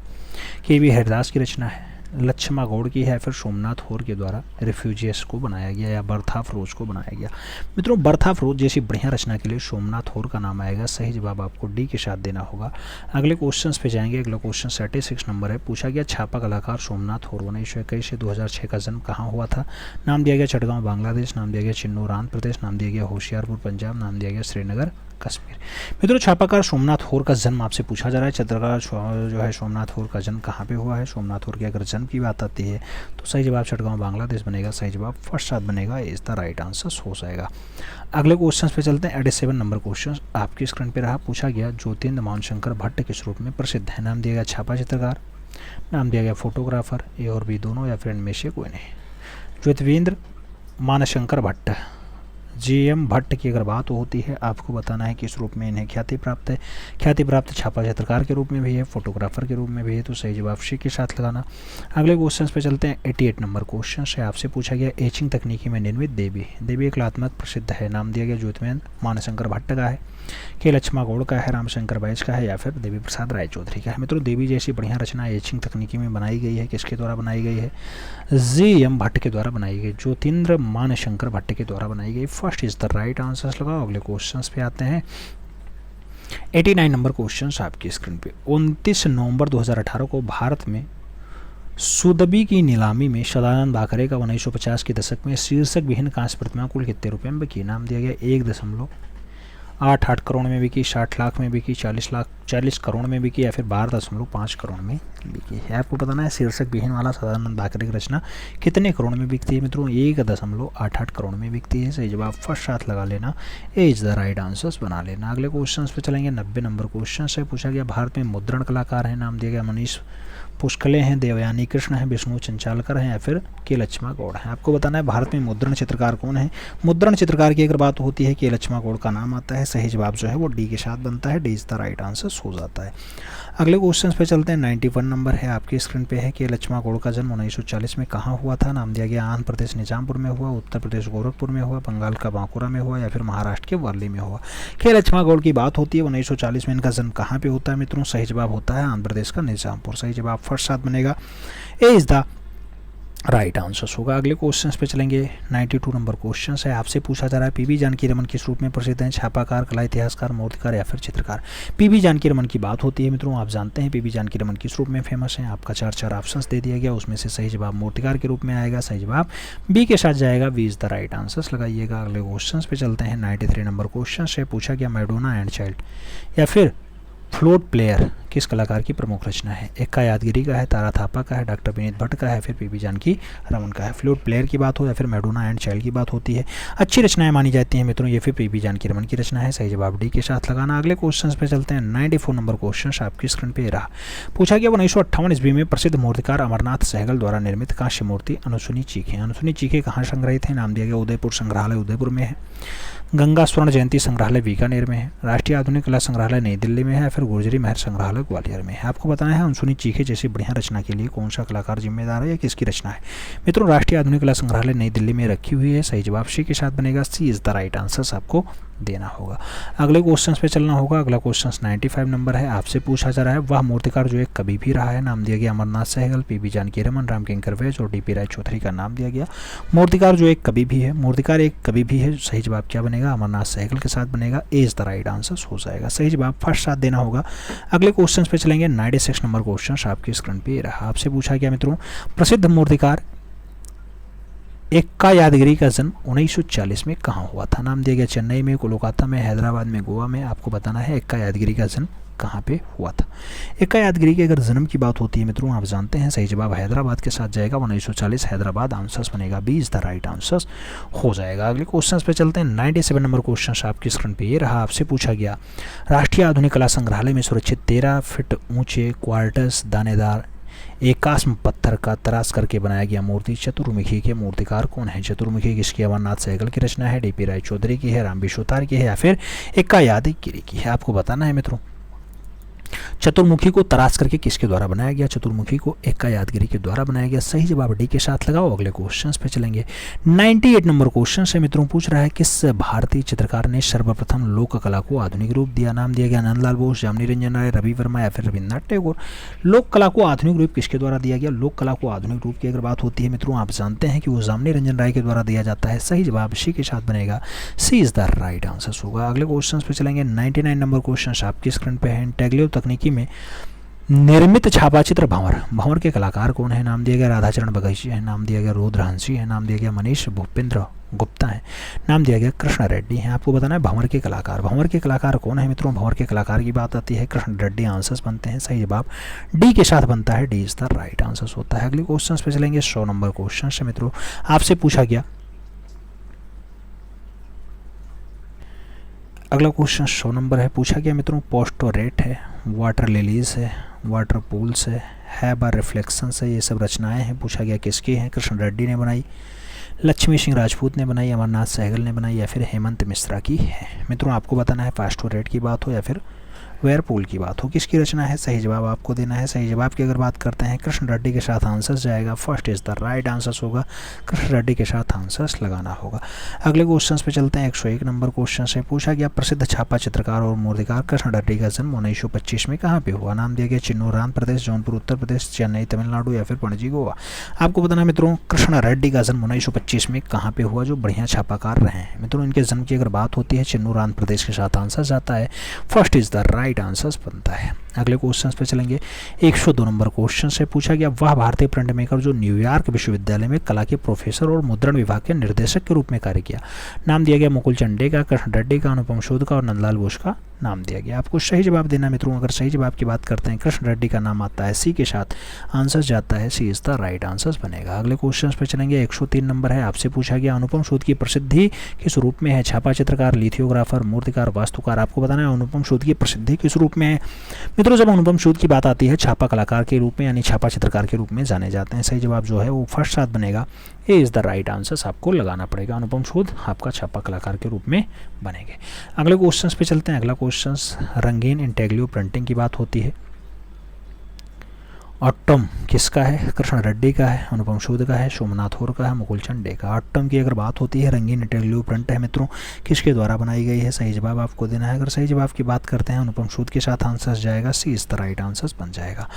के.वी. हरिदास की रचना है, लक्ष्मा गौड़ की है, फिर सोमनाथ होर के द्वारा रिफ्यूजीज को बनाया गया या बर्थ ऑफ रोज को बनाया गया। मित्रों, बर्थ ऑफ रोज जैसी बढ़िया रचना के लिए सोमनाथ होर का नाम आएगा। सही जवाब आपको डी के साथ देना होगा। अगले क्वेश्चन पे जाएंगे। अगला क्वेश्चन 36 नंबर है। पूछा गया छापा कलाकार सोमनाथ होर 1921 से 2006 का जन्म कहाँ हुआ था? नाम दिया गया चटगांव बांग्लादेश, नाम दिया गया चिन्नूर आंध्र प्रदेश, नाम दिया गया होशियारपुर पंजाब, नाम दिया गया श्रीनगर कश्मीर। मित्रों, छापाकार सोमनाथ होर का जन्म आपसे पूछा जा रहा है। चित्रकार जो है सोमनाथ होर का जन्म कहाँ पे हुआ है? सोमनाथ होर की अगर जन्म की बात आती है तो सही जवाब चटगांव बांग्लादेश बनेगा। सही जवाब फर्स्ट साथ बनेगा, इज द राइट आंसर हो जाएगा। अगले क्वेश्चन पे चलते हैं। 87 नंबर क्वेश्चन आपकी स्क्रीन पे रहा। पूछा गया ज्योतिन्द्र मानशंकर भट्ट किस रूप में प्रसिद्ध है? नाम दिया गया छापा चित्रकार, नाम दिया गया फोटोग्राफर, ए और बी दोनों, या फिर इनमें से कोई नहीं। ज्योतिन्द्र मानशंकर भट्ट जी.एम. भट्ट की अगर बात होती है, आपको बताना है किस रूप में इन्हें ख्याति प्राप्त है। ख्याति प्राप्त छापा चित्रकार के रूप में भी है, फोटोग्राफर के रूप में भी है, तो सही जवाब सी के साथ लगाना। अगले क्वेश्चन पे चलते हैं। 88 नंबर क्वेश्चन से आपसे पूछा गया एचिंग तकनीकी में निर्मित देवी एक कलात्मक प्रसिद्ध है। नाम दिया गया ज्योतिन्द्र मानशंकर भट्ट का है, के लक्ष्मा गौड़ का है, रामशंकर बैज का है, या फिर देवी प्रसाद राय चौधरी का है। मित्रों, देवी जैसी बढ़िया रचना एचिंग तकनीकी में बनाई गई है। किसके द्वारा बनाई गई है? जी.एम. भट्ट के द्वारा बनाई गई, ज्योतिन्द्र मानशंकर भट्ट के द्वारा बनाई गई। First is the right answer लगाओ। अगले क्वेश्चन पे आते हैं। 89 नंबर क्वेश्चन आपकी स्क्रीन पे। 29 नवंबर 2018 को भारत में सुदबी की नीलामी में सदानंद बाकरे का 1950 के दशक में शीर्षक विहीन कांस्य प्रतिमा कुल कितने रुपए में बिकी? नाम दिया गया 1.88 करोड़ में बिकी, 60 लाख में बिकी, 40 करोड़ में बिकी, या फिर 12.5 करोड़ में बिकी है। आपको बताना है शीर्षक विहीन वाला सदानंद बाकरे की रचना कितने करोड़ में बिकती है? मित्रों, 1.88 करोड़ में बिकती है। सही जवाब फर्स्ट साथ लगा लेना, ए इज द राइट आंसर्स बना लेना। अगले क्वेश्चन पे चलेंगे। 90 नंबर क्वेश्चन से पूछा गया भारत में मुद्रण कलाकार है। नाम दिया गया मनीष पुष्कले हैं, देवयानी कृष्ण हैं, विष्णु चंचालकर हैं, या फिर के लक्ष्मा गौड़ हैं। आपको बताना है भारत में मुद्रण चित्रकार कौन है। मुद्रण चित्रकार की अगर बात होती है के लक्ष्मा गौड़ का नाम आता है। सही जवाब जो है वो डी के साथ बनता है, D is the right answer हो जाता है। अगले क्वेश्चन पे चलते हैं। 91 नंबर है आपकी स्क्रीन पे है। के लक्ष्मा गौड़ का जन्म 1940 में कहाँ हुआ था? नाम दिया गया आंध्र प्रदेश निजामपुर में हुआ, उत्तर प्रदेश गोरखपुर में हुआ, बंगाल का बांकुरा में हुआ, या फिर महाराष्ट्र के वर्ली में हुआ। के लक्ष्मा गौड़ की बात होती है 1940 में इनका जन्म कहाँ पे होता है? मित्रों, सही जवाब होता है आंध्र प्रदेश का निजामपुर। सही जवाब फर्स्ट साथ बनेगा, ए इज द राइट आंसर होगा। अगले क्वेश्चन पे चलेंगे। 92 नंबर क्वेश्चन है आपसे पूछा जा रहा है पीबी जानकी रमन किस रूप में प्रसिद्ध हैं? छापाकार, कला इतिहासकार, मूर्तिकार, या फिर चित्रकार। पीबी जानकी रमन की बात होती है। मित्रों, आप जानते हैं पीबी जानकी रमन किस रूप में फेमस है। आपका 4 ऑप्शंस दे दिया गया, उसमें से सही जवाब मूर्तिकार के रूप में आएगा। सही जवाब बी के साथ जाएगा, B is the right answer लगाइएगा। अगले क्वेश्चन पे चलते हैं। 93 नंबर क्वेश्चन से पूछा गया मैडोना एंड चाइल्ड या फिर फ्लोट प्लेयर किस कलाकार की प्रमुख रचना है? एक्का यादगिरी का है, तारा थापा का है, डॉक्टर विनीत भट्ट का है, फिर पीबी जानकी रमन का है। फ्लोट प्लेयर की बात हो या फिर मैडोना एंड चाइल्ड की बात होती है, अच्छी रचनाएं मानी जाती हैं मित्रों, ये फिर पीबी जानकी रमन की रचना है। सही जवाब डी के साथ लगाना। अगले क्वेश्चन पे चलते हैं। 94 नंबर क्वेश्चन आपकी स्क्रीन पे रहा। पूछा गया 1958 ईस्वी में प्रसिद्ध मूर्तिकार अमरनाथ सहगल द्वारा निर्मित कांस्य मूर्ति अनुसुनी चीखे। अनुसुनी चीखे कहाँ संग्रहित है? नाम दिया गया उदयपुर संग्रहालय उदयपुर में है, गंगा स्वर्ण जयंती संग्रहालय बीकानेर में है, राष्ट्रीय आधुनिक कला संग्रहालय नई दिल्ली में है, फिर गुर्जरी महल संग्रहालय ग्वालियर में है। आपको बताना है अनुसुनी चीखे जैसी बढ़िया रचना के लिए कौन सा कलाकार जिम्मेदार है या किसकी रचना है? मित्रों, राष्ट्रीय आधुनिक कला संग्रहालय नई दिल्ली में रखी हुई है। सही जवाब सी के साथ बनेगा, सी इज द राइट आंसर आपको देना होगा। अगले क्वेश्चन पे चलना होगा। अगला क्वेश्चन 95 नंबर है। आपसे पूछा जा रहा है वह मूर्तिकार जो एक कवि भी रहा है। नाम दिया गया अमरनाथ सहगल, पीबी जानकी रमन, रामकिंकर वैज और डीपी राय चौधरी का नाम दिया गया। मूर्तिकार जो एक कवि भी है, मूर्तिकार एक कवि भी है। सही जवाब क्या बनेगा? अमरनाथ सहगल के साथ बनेगा, ए इज द राइट आंसर हो जाएगा। सही जवाब फर्स्ट साथ देना होगा। अगले क्वेश्चन पे चलेंगे। 96 नंबर क्वेश्चन आपकी स्क्रीन पे रहा। आपसे पूछा गया मित्रों प्रसिद्ध मूर्तिकार एक्का यादगिरी का जन्म 1940 में कहाँ हुआ था? नाम दिया गया चेन्नई में, कोलकाता में, हैदराबाद में, गोवा में। आपको बताना है एक्का यादगिरी का जन्म कहाँ पे हुआ था। एक्का यादगिरी के अगर जन्म की बात होती है मित्रों, आप जानते हैं सही जवाब हैदराबाद के साथ जाएगा। 1940 हैदराबाद आंसर्स बनेगा, B is the right answers हो जाएगा। अगले क्वेश्चन पे चलते हैं। 97 नंबर क्वेश्चन आपकी स्क्रीन पे ये रहा। आपसे पूछा गया राष्ट्रीय आधुनिक कला संग्रहालय में सुरक्षित 13 फीट ऊंचे क्वार्टर्स दानेदार एकास्म पत्थर का तराश करके बनाया गया मूर्ति चतुर्मुखी के मूर्तिकार कौन है? चतुर्मुखी किसकी? अमरनाथ सहगल की रचना है, डीपी राय चौधरी की है, राम विश्वतार की है, या फिर एक्का यादगिरी की है? आपको बताना है मित्रों चतुर्मुखी को तराश करके किसके द्वारा बनाया गया? चतुर्मुखी को एक्का यादगिरी के द्वारा बनाया गया। सही जवाब डी के साथ लगाओ। अगले क्वेश्चन पे चलेंगे। 98 नंबर क्वेश्चन से मित्रों पूछ रहा है किस भारतीय चित्रकार ने सर्वप्रथम लोक कला को आधुनिक रूप दिया? नाम दिया गया नंदलाल बोस, जामनी रंजन राय, रवि वर्मा या फिर रविन्द्रनाथ टैगोर। लोक कला को आधुनिक रूप किसके द्वारा दिया गया? लोक कला को आधुनिक रूप की अगर बात होती है मित्रों, आप जानते हैं कि वो जामनी रंजन राय के द्वारा दिया जाता है। सही जवाब सी के साथ बनेगा। सी इज द राइट आंसर होगा। अगले क्वेश्चन पे चलेंगे। 99 नंबर क्वेश्चन आपकी स्क्रीन पे है। इंटेग्रेटिव तकनीकी में निर्मित छापाचित्र भंवर, भंवर के कलाकार कौन है? नाम दिया गया राधाचरण बघेची है, नाम दिया गया रुद्रहंसी है, नाम दिया गया मनीष भूपेंद्र गुप्ता है, नाम दिया गया कृष्ण रेड्डी है। आपको बताना है भंवर के कलाकार। भंवर के कलाकार कौन है मित्रों? भंवर के कलाकार की बात आती है कृष्ण रेड्डी। आंसर्स बनते हैं। सही जवाब डी के साथ बनता है। D is the right answer होता है। अगले क्वेश्चन पे चलेंगे। 100 नंबर क्वेश्चन से मित्रों आपसे पूछा गया। अगला क्वेश्चन 100 नंबर है। पूछा गया मित्रों पोस्टोरेट है, वाटर लिलीज है, वाटर पूल्स है बार रिफ्लेक्शंस है, ये सब रचनाएं हैं। पूछा गया किसकी हैं? कृष्ण रेड्डी ने बनाई, लक्ष्मी सिंह राजपूत ने बनाई, अमरनाथ सहगल ने बनाई या फिर हेमंत मिश्रा की है। मित्रों आपको बताना है पोस्टोरेट की बात हो या फिर वेयरपूल की बात हो, किसकी रचना है? सही जवाब आपको देना है। सही जवाब की अगर बात करते हैं कृष्ण रेड्डी के साथ आंसर्स जाएगा। First is the right answers होगा। कृष्ण रेड्डी के साथ आंसर्स लगाना होगा। अगले क्वेश्चन पे चलते हैं। 101 नंबर क्वेश्चन से पूछा गया प्रसिद्ध छापा चित्रकार और मूर्तिकार कृष्ण रेड्डी का जन्म 1925 में कहाँ पे हुआ? नाम दिया गया चिन्नूर आंध्र प्रदेश, जौनपुर उत्तर प्रदेश, चेन्नई तमिलनाडु या फिर पणजी गोवा। आपको बताना है मित्रों कृष्ण रेड्डी का जन्म 1925 में कहाँ पे हुआ? जो बढ़िया छापाकार रहे हैं मित्रों, इनके जन्म की अगर बात होती है चिन्नूर आंध्र प्रदेश के साथ आंसर जाता है। First is the right answer बनता है। अगले क्वेश्चन पे चलेंगे। 102 नंबर क्वेश्चन से पूछा गया वह भारतीय प्रिंट मेकर जो न्यूयॉर्क विश्वविद्यालय में कला के प्रोफेसर और मुद्रण विभाग के निर्देशक के रूप में कार्य किया। नाम दिया गया मुकुल चंडे का, कृष्ण रेड्डी का, अनुपम शोध का और नंदलाल बोस का नाम दिया गया। आपको सही जवाब देना मित्रों। अगर सही जवाब की बात करते हैं कृष्ण रेड्डी का नाम आता है, सी के साथ आंसर जाता है। सी इज द राइट आंसर बनेगा। अगले क्वेश्चन पे चलेंगे। 103 नंबर है। आपसे पूछा गया अनुपम शोध की प्रसिद्धि किस रूप में है? छापा चित्रकार, लिथियोग्राफर, मूर्तिकार, वास्तुकार। आपको बताना है अनुपम शोध की प्रसिद्धि किस रूप में है मित्रों? जब अनुपम शोध की बात आती है छापा कलाकार के रूप में यानी छापा चित्रकार के रूप में जाने जाते हैं। सही जवाब जो है वो फर्स्ट साथ बनेगा। ए इज द राइट आंसर आपको लगाना पड़ेगा। अनुपम शोध आपका छापा कलाकार के रूप में बनेंगे। अगले क्वेश्चन पे चलते हैं। अगला क्वेश्चन रंगीन इंटेग्रेटिव प्रिंटिंग की बात होती है। ऑटम किसका है? कृष्ण रेड्डी का है, अनुपम शोध का है, सोमनाथ होर का है, मुकुल चंडे का। ऑटम की अगर बात होती है रंगीन इंटेग्रेटिव प्रिंट है मित्रों, किसके द्वारा बनाई गई है? सही जवाब आपको देना है। अगर सही जवाब की बात करते हैं अनुपम शोध के साथ आंसर जाएगा। सी इज द राइट आंसर बन जाएगा।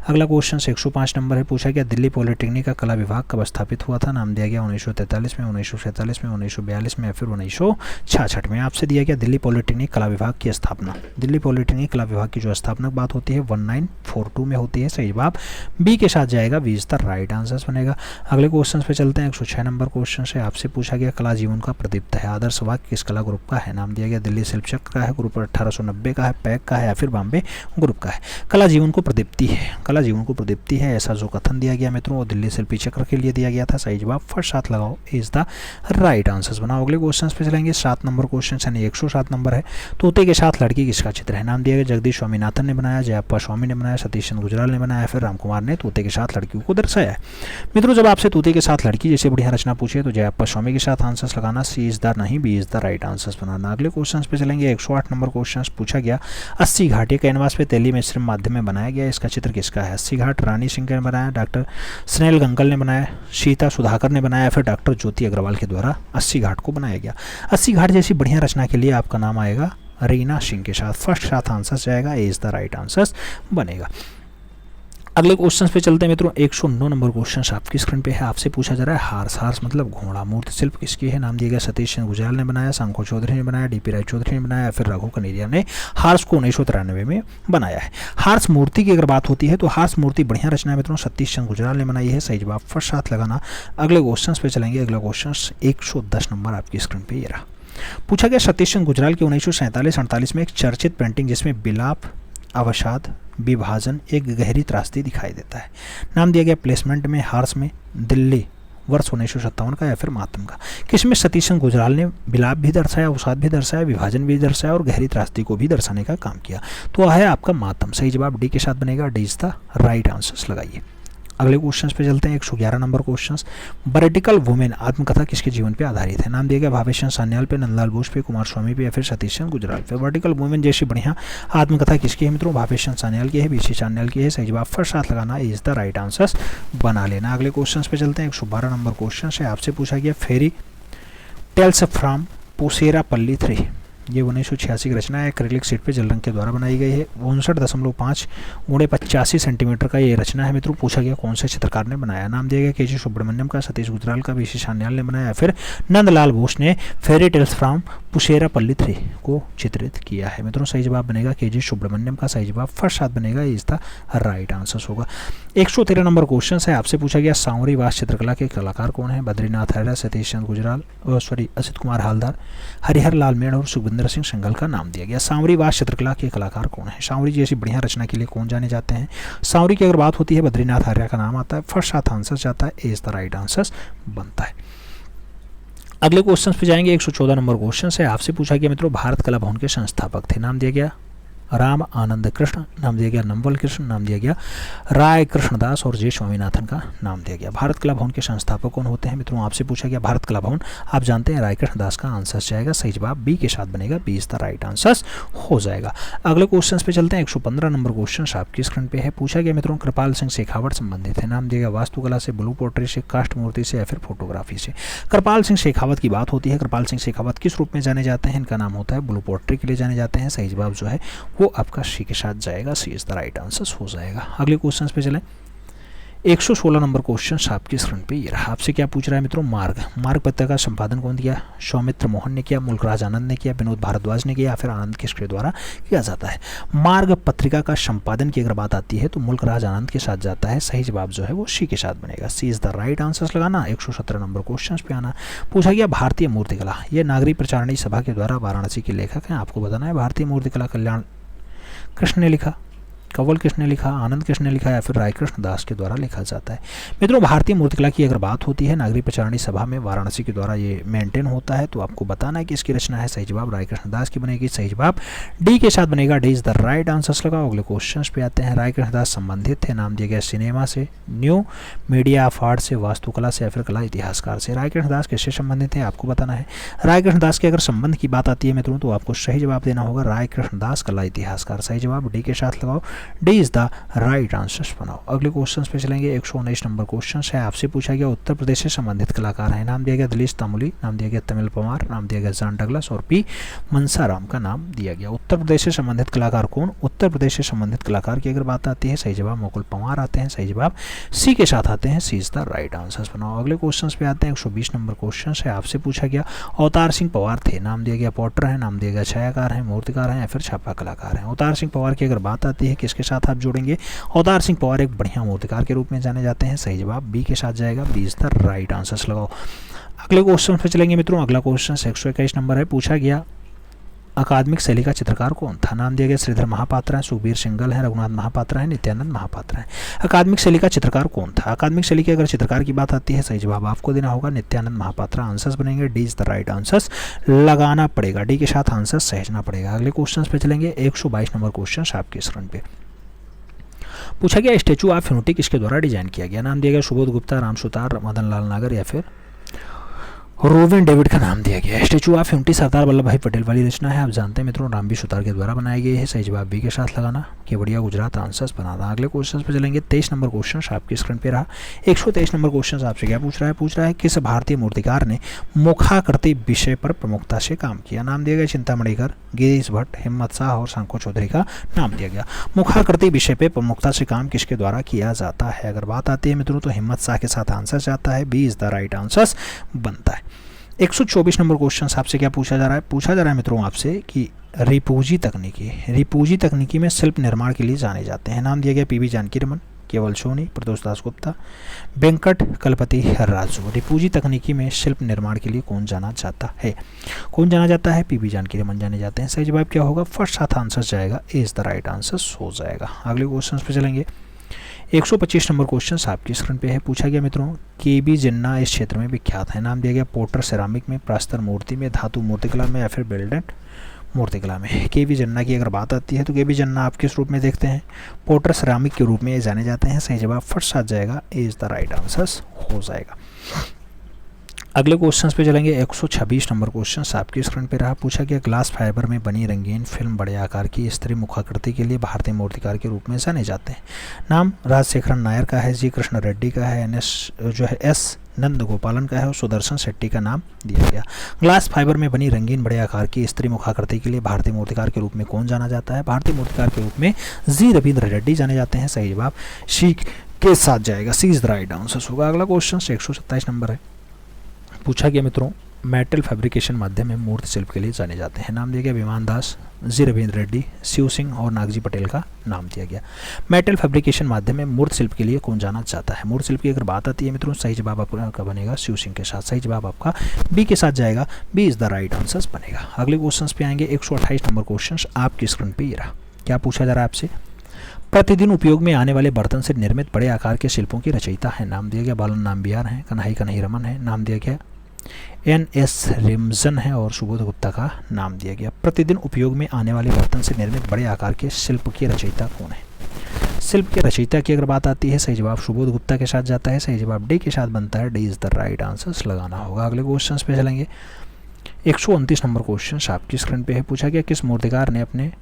अगला क्वेश्चन 105 नंबर है। पूछा गया दिल्ली पॉलिटेक्निक का कला विभाग कब स्थापित हुआ था? नाम दिया गया 1943 में, 1947 में, 1942 में या फिर 1966 में। आपसे दिया गया दिल्ली पॉलिटेक्निक कला विभाग की स्थापना। दिल्ली पॉलिटेक्निक कला विभाग की जो स्थापना बात होती है 1942 में होती है। सही जवाब बी के साथ जाएगा। B is the right answer बनेगा। अगले क्वेश्चन पे चलते हैं। 106 नंबर क्वेश्चन से आपसे पूछा गया कला जीवन का प्रदीप्त है आदर्श वाक्य किस कला ग्रुप का है? नाम दिया गया दिल्ली शिल्प चक्र का है, ग्रुप 1890 का है, पैक का है या फिर बॉम्बे ग्रुप का है। कला जीवन को प्रदीप्ति है, कला जीवन को प्रदीप्ति है ऐसा जो कथन दिया गया मित्रों वो दिल्ली शिल्पी चक्र के लिए दिया गया था। सही जवाब फर्स्ट साथ लगाओ। इज द राइट आंसर बनाओ। अगले क्वेश्चन पे चलेंगे। 7 नंबर क्वेश्चन यानी 107 नंबर है। तोते के साथ लड़की किसका चित्र है? नाम दिया गया जगदीश स्वामीनाथन ने बनाया, जयप्पा स्वामी ने बनाया, सतीश चंद्र गुजराल ने बनाया, फिर रामकुमार ने तोते के साथ लड़कियों को दर्शाया है। मित्रों जब आपसे तोते के साथ लड़की जैसे बढ़िया रचना पूछे तो जयप्पा स्वामी के साथ आंसर्स लगाना। सी इज द नहीं, B is the right answers बनाना। अगले क्वेश्चन पे चलेंगे। 108 नंबर क्वेश्चन पूछा गया 80 घाट कैनवास पे तेली मिश्रण माध्यम में बनाया गया, इसका चित्र किसका है? 80 घाट रानी सिंह ने बनाया, डॉक्टर स्नेल गंगल ने बनाया, सीता सुधाकर ने बनाया, फिर डॉक्टर ज्योति अग्रवाल के द्वारा 80 घाट को बनाया गया। 80 घाट जैसी बढ़िया रचना के लिए आपका नाम आएगा रीना सिंह के साथ। फर्स्ट साथ आंसर जाएगा। ए इज द राइट आंसर बनेगा। अगले क्वेश्चन पे चलते हैं मित्रों। 109 नंबर क्वेश्चन आपकी स्क्रीन पे है। आपसे पूछा जा रहा है हार्स, हार्स मतलब घोड़ा, मूर्ति शिल्प किसकी है? नाम दिया गया सतीश चंद्र गुजराल ने बनाया, शंको चौधरी ने बनाया, डीपी राय चौधरी ने बनाया, फिर रघु कनेरिया ने हार्स को 1993 में बनाया है। हार्स मूर्ति की अगर बात होती है तो हार्स मूर्ति बढ़िया रचना है मित्रों सतीश चंद्र गुजराल ने बनाई है। सही जवाब फर्स्ट साथ लगाना। अगले क्वेश्चन पे चलेंगे। अगला क्वेश्चन 110 नंबर आपकी स्क्रीन पे ये रहा। पूछा गया सतीश चंद्र गुजराल की 1947-48 में एक चर्चित पेंटिंग जिसमें बिलाप, अवसाद, विभाजन, एक गहरी त्रासदी दिखाई देता है। नाम दिया गया प्लेसमेंट में, हार्स में, दिल्ली वर्ष 1957 का या फिर मातम का। किसमें सतीश चंद्र गुजराल ने बिलाप भी दर्शाया, अवसाद भी दर्शाया, विभाजन भी दर्शाया और गहरी त्रासदी को भी दर्शाने का काम किया? तो है आपका मातम। सही जवाब डी के साथ बनेगा। D is the right answer लगाइए। अगले क्वेश्चन पे चलते हैं। 111 नंबर क्वेश्चन, वर्टिकल वुमेन आत्मकथा किसके जीवन पे आधारित है? नाम दिया गया भावेश चंद्र सान्याल पे, नंदलाल बोस पे, कुमार स्वामी पे या फिर सतीश चंद्र गुजराल पे। वर्टिकल वुमेन जैसी बढ़िया आत्मकथा किसकी है मित्रों? भावेश चंद्र सान्याल की है, बीसी चांडियाल की है। सही जवाब फर्स्ट साथ लगाना इज द राइट आंसर बना लेना। अगले क्वेश्चन पे चलते हैं। 112 नंबर क्वेश्चन है, आपसे पूछा गया फेरी टेल्स फ्रॉम पुसेरापल्ली 3, ये 1986 की रचना है। एक्रिलिक शीट पे जल रंग के द्वारा बनाई गई है। 59.5 × 85 सेंटीमीटर का ये रचना है मित्रों। पूछा गया कौन से चित्रकार ने बनाया? नाम दिया गया केजी सुब्रमण्यम का, सतीश गुजराल का, बीसी चांडियाल ने बनाया, फिर नंदलाल बोस ने फेरी टेल्स फ्रॉम पुसेरापल्ली 3 को चित्रित किया है मित्रों। सही जवाब बनेगा केजी सुब्रमण्यम का। सही जवाब फर्स्ट साथ बनेगा, इज द राइट आंसर होगा। 113 नंबर क्वेश्चन है, आपसे पूछा गया सांवरी वास चित्रकला के कलाकार कौन है? बद्रीनाथ हैदर, सतीश चंद्र गुजराल, असित कुमार हालदार, हरिहर लाल मेड़ और सुखविंदर सिंह संगल का नाम दिया गया। सांवरी वास चित्रकला के कलाकार कौन है? सांवरी जैसी बढ़िया रचना के लिए कौन जाने जाते हैं? सांवरी की अगर बात होती है बद्रीनाथ आर्य का नाम आता है। फर्स्ट साथ आंसर जाता है, इज द राइट आंसर बनता है। अगले क्वेश्चन पे जाएंगे। 114 नंबर क्वेश्चन है, आपसे पूछा गया मित्रों भारत कला भवन के संस्थापक थे। नाम दिया गया राम आनंद कृष्ण, नाम दिया गया नंवल कृष्ण, नाम दिया गया राय कृष्णदास और जे स्वामीनाथन का नाम दिया गया। भारत कला भवन के संस्थापक कौन होते हैं मित्रों? आपसे पूछा गया भारत कला भवन, आप जानते हैं राय कृष्णदास का आंसर जाएगा। सही जवाब बी के साथ बनेगा, B is the right answer हो जाएगा। अगले क्वेश्चन पे चलते हैं। 115 नंबर क्वेश्चन आपकी स्क्रीन पे है। पूछा गया मित्रों कृपाल सिंह शेखावत संबंधित है। नाम दिया गया वास्तुकला से, ब्लू पोट्री से, कास्ट मूर्ति से या फिर फोटोग्राफी से। कृपाल सिंह शेखावत की बात होती है। कृपाल सिंह शेखावत किस रूप में जाने जाते हैं? इनका नाम होता है ब्लू पोट्री के लिए जाने जाते हैं। सही जवाब जो है वो आपका सी के साथ जाएगा, सी इज द राइट आंसर हो जाएगा। अगले क्वेश्चन पे चलें। 116 नंबर क्वेश्चन आपकी स्क्रीन पे ये रहा। आपसे क्या पूछ रहा है मित्रों? मार्ग पत्रिका का संपादन कौन किया? सौमित्र मोहन ने किया, मुल्कराज आनंद ने किया, विनोद भारद्वाज ने किया या फिर आनंद किसके द्वारा किया जाता है? मार्ग पत्रिका का संपादन की अगर बात आती है तो मुल्कराज आनंद के साथ जाता है। सही जवाब जो है वो सी के साथ बनेगा, सी इज द राइट आंसर लगाना। 117 नंबर क्वेश्चन पे आना। पूछा गया भारतीय मूर्तिकला, ये नागरिक प्रचारणी सभा के द्वारा वाराणसी के लेखक हैं। आपको बताना है भारतीय मूर्तिकला कल्याण कृष्ण ने लिखा, कंवल किसने लिखा, आनंद किसने लिखा या फिर राय कृष्ण दास के द्वारा लिखा जाता है? मित्रों भारतीय मूर्तिकला की अगर बात होती है नागरिक प्रचारणी सभा में वाराणसी के द्वारा ये मेंटेन होता है, तो आपको बताना है कि इसकी रचना है। सही जवाब राय कृष्ण दास की बनेगी। सही जवाब डी के साथ बनेगा, D is the right answer लगाओ। अगले क्वेश्चन पे आते हैं। राय कृष्ण दास संबंधित थे। नाम दिया गया सिनेमा से, न्यू मीडिया ऑफ आर्ट से, वास्तुकला से या फिर कला इतिहासकार से। राय कृष्ण दास किससे संबंधित है आपको बताना है। राय कृष्ण दास के अगर संबंध की बात आती है मित्रों तो आपको सही जवाब देना होगा राय कृष्ण दास कला इतिहासकार। सही जवाब डी के साथ लगाओ, D is the right answer बनाओ। अगले क्वेश्चन पे चलेंगे। 119 नंबर क्वेश्चन है। आपसे पूछा गया उत्तर प्रदेश से संबंधित कलाकार हैं। नाम दिया गया दिलीश तामुली, नाम दिया गया तमिल पवार, नाम दिया गया जॉन डगलस और पी मनसाराम का नाम दिया गया। उत्तर प्रदेश से संबंधित कलाकार कौन? उत्तर प्रदेश से संबंधित कलाकार की अगर बात आती है सही जवाब मुकुल पंवार आते हैं। सही जवाब सी के साथ आते हैं, सी इज द राइट आंसर बनाओ। अगले क्वेश्चन पे आते हैं। 120 नंबर क्वेश्चन है। आपसे पूछा गया अवतार सिंह पवार थे। नाम दिया गया पॉटर है, नाम दिया गया छायाकार है, मूर्तिकार है या फिर छापा कलाकार है। अवतार सिंह पवार की अगर बात आती है किसके साथ आप जोड़ेंगे? अवतार सिंह पवार एक बढ़िया मूर्तिकार के रूप में जाने जाते हैं। सही जवाब बी के साथ जाएगा, B is the right answer लगाओ। अगले क्वेश्चन पे चलेंगे मित्रों। अगला क्वेश्चन 121 नंबर है। पूछा गया अकादमिक शैली का चित्रकार कौन था? नाम दिया गया श्रीधर महापात्रा है, सुखबीर सिंगल है, रघुनाथ महापात्रा है, नित्यानंद महापात्रा है। अकादमिक शैली का चित्रकार कौन था? अकादमिक शैली की अगर चित्रकार की बात आती है सही जवाब आपको देना होगा नित्यानंद महापात्रा। आंसर्स बनेंगे, D is the right answers लगाना पड़ेगा, डी के साथ आंसर सहेजना पड़ेगा। अगले क्वेश्चन पे चलेंगे। 122 नंबर क्वेश्चन आपके स्क्रीन पे पूछा गया स्टैचू ऑफ यूनिटी किसके द्वारा डिजाइन किया गया? नाम दिया गया सुबोध गुप्ता, राम सुतार, मदन लाल नागर या फिर रोविन डेविड का नाम दिया गया। Statue of unity Sardar Vallabh भाई पटेल वाली रचना है। आप जानते हैं मित्रों रामबी सुतार के द्वारा बनाई गई है। सही जवाब बी के साथ लगाना, केवड़िया गुजरात आंसर्स बनाना। अगले क्वेश्चन पे चलेंगे। 23 नंबर क्वेश्चन आपकी स्क्रीन पे रहा। 123 नंबर क्वेश्चन आपसे क्या पूछ रहा है? पूछ रहा है किस भारतीय मूर्तिकार ने मुखाकृति विषय पर प्रमुखता से काम किया? नाम दिया गया चिंतामणिकर, गिरीश भट्ट, हिम्मत शाह और शंको चौधरी का नाम दिया गया। मुखाकृति विषय पे प्रमुखता से काम किसके द्वारा किया जाता है? अगर बात आती है मित्रों तो हिम्मत शाह के साथ आंसर जाता है, B is the right answer बनता है। 124 नंबर क्वेश्चन आपसे क्या पूछा जा रहा है? पूछा जा रहा है मित्रों आपसे कि रिपूजी तकनीकी में शिल्प निर्माण के लिए जाने जाते हैं। नाम दिया गया पीवी जानकी रमन, केवल सोनी, प्रदोष दास गुप्ता, वेंकट कलपति राजू। रिपूजी तकनीकी में शिल्प निर्माण के लिए कौन जाना जाता है? कौन जाना जाता है? पीवी जानकी रमन जाने जाते हैं। सही जवाब क्या होगा? फर्स्ट साथ आंसर जाएगा, इज द राइट आंसर हो जाएगा। अगले क्वेश्चन पे चलेंगे। 125 नंबर क्वेश्चन आपकी स्क्रीन पे है। पूछा गया मित्रों केबी जिन्ना इस क्षेत्र में विख्यात है। नाम दिया गया पोटर सेरामिक में, प्रस्तर मूर्ति में, धातु मूर्तिकला में या फिर बिल्डेंट मूर्तिकला में। के वी जन्ना की अगर बात आती है तो के वी जन्ना आप किस रूप में देखते हैं? पोटर सिरामिक के रूप में ये जाने जाते हैं। सही जवाब फर्स्ट आ जाएगा, A is the right answer हो जाएगा। अगले क्वेश्चंस पे चलेंगे। 126 नंबर क्वेश्चन आपकी स्क्रीन पे रहा। पूछा गया ग्लास फाइबर में बनी रंगीन फिल्म बड़े आकार की स्त्री मुखाकृति के लिए भारतीय मूर्तिकार के रूप में जाने जाते हैं। नाम राजशेखरन नायर का है, जी कृष्ण रेड्डी का है, एस नंद गोपालन का है और सुदर्शन शेट्टी का नाम दिया गया। ग्लास फाइबर में बनी रंगीन बड़े आकार की स्त्री मुखाकृति के लिए भारतीय मूर्तिकार के रूप में कौन जाना जाता है? भारतीय मूर्तिकार के रूप में जी रविंद्र रेड्डी जाने जाते हैं। सही जवाब सी के साथ जाएगा, सी इज द राइट आंसर होगा। अगला क्वेश्चन 127 नंबर है। पूछा गया मित्रों मेटल फैब्रिकेशन माध्यम में मूर्ति शिल्प के लिए जाने जाते हैं। नाम दिया गया विमान दास, जी रविंद्र रेड्डी, शिव सिंह और नागजी पटेल का नाम दिया गया। मेटल फैब्रिकेशन माध्यम में मूर्ति शिल्प के लिए कौन जाना चाहता है? मूर्ति शिल्प की अगर बात आती है मित्रों, सही जवाब आपका बनेगा शिव सिंह के साथ। सही जवाब आपका बी के साथ जाएगा, B is the right answer बनेगा। अगले क्वेश्चन पे आएंगे। 128 नंबर क्वेश्चन आपकी स्क्रीन पे ये रहा। क्या पूछा जा रहा है आपसे? प्रतिदिन उपयोग में आने वाले बर्तन से निर्मित बड़े आकार के शिल्पों की रचयिता है। नाम दिया गया बालन नाम्बियार है, कन्हई रमन है, नाम दिया गया एन.एस. रिमजन है और सुबोध गुप्ता का नाम दिया गया। प्रतिदिन उपयोग में आने वाले बर्तन से निर्मित बड़े आकार के शिल्प की रचयिता कौन है? शिल्प के रचयिता की अगर बात आती है, सही जवाब सुबोध गुप्ता के साथ जाता है। सही जवाब डी के साथ बनता है, D is the right answer लगाना होगा। अगले क्वेश्चन पे चलेंगे। 129 नंबर क्वेश्चन आपकी स्क्रीन पे है। पूछा गया किस मूर्तिकार ने अपने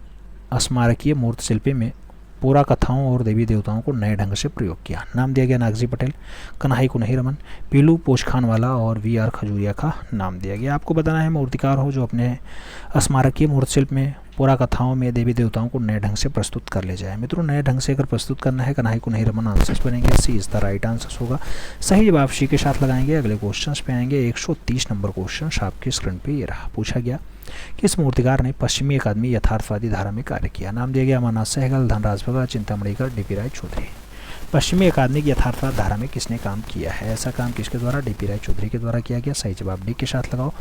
स्मारकीय मूर्ति शिल्पी में पूरा कथाओं और देवी देवताओं को नए ढंग से प्रयोग किया? नाम दिया गया नागजी पटेल, कन्हई रमन, पीलू पोचखानवाला और वी.आर. खजूरिया का नाम दिया गया। आपको बताना है मूर्तिकार हो जो अपने स्मारकीय मूर्ति शिल्प में पूरा कथाओं में देवी देवताओं को नए ढंग से प्रस्तुत कर ले जाए। मित्रों नए ढंग से अगर प्रस्तुत करना है कन्हई रमन आंसर्स बनेंगे, सी इज द राइट आंसर होगा। सही जवाब सी के साथ लगाएंगे। अगले क्वेश्चन पे आएंगे। 130 नंबर क्वेश्चन आपकी स्क्रीन पे ये रहा। पूछा गया किस मूर्तिकार ने पश्चिमी अकादमी यथार्थवादी धारा में कार्य किया? नाम दिया गया अमरनाथ सहगल, धनराज भगत, चिंतामणिकर, डी.पी. राय चौधरी। पश्चिमी अकादमी की यथार्थवाद धारा में किसने काम किया है? ऐसा काम किसके द्वारा? डी.पी. राय चौधरी के द्वारा किया गया। सही जवाब डी के साथ लगाओ।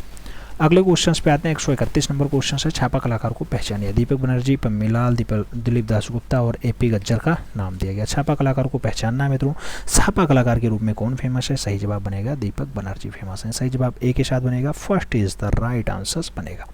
अगले क्वेश्चन पे आते हैं। 131 नंबर क्वेश्चन है। छापा कलाकार को पहचानिए। दीपक बनर्जी, पम्मीलाल, दिलीप दासगुप्ता और ए.पी. गज्जर का नाम दिया गया। छापा कलाकार को पहचानना है मित्रों। छापा कलाकार के रूप में कौन फेमस है? सही जवाब बनेगा दीपक बनर्जी फेमस है। सही जवाब ए के साथ बनेगा, first is the right answer बनेगा।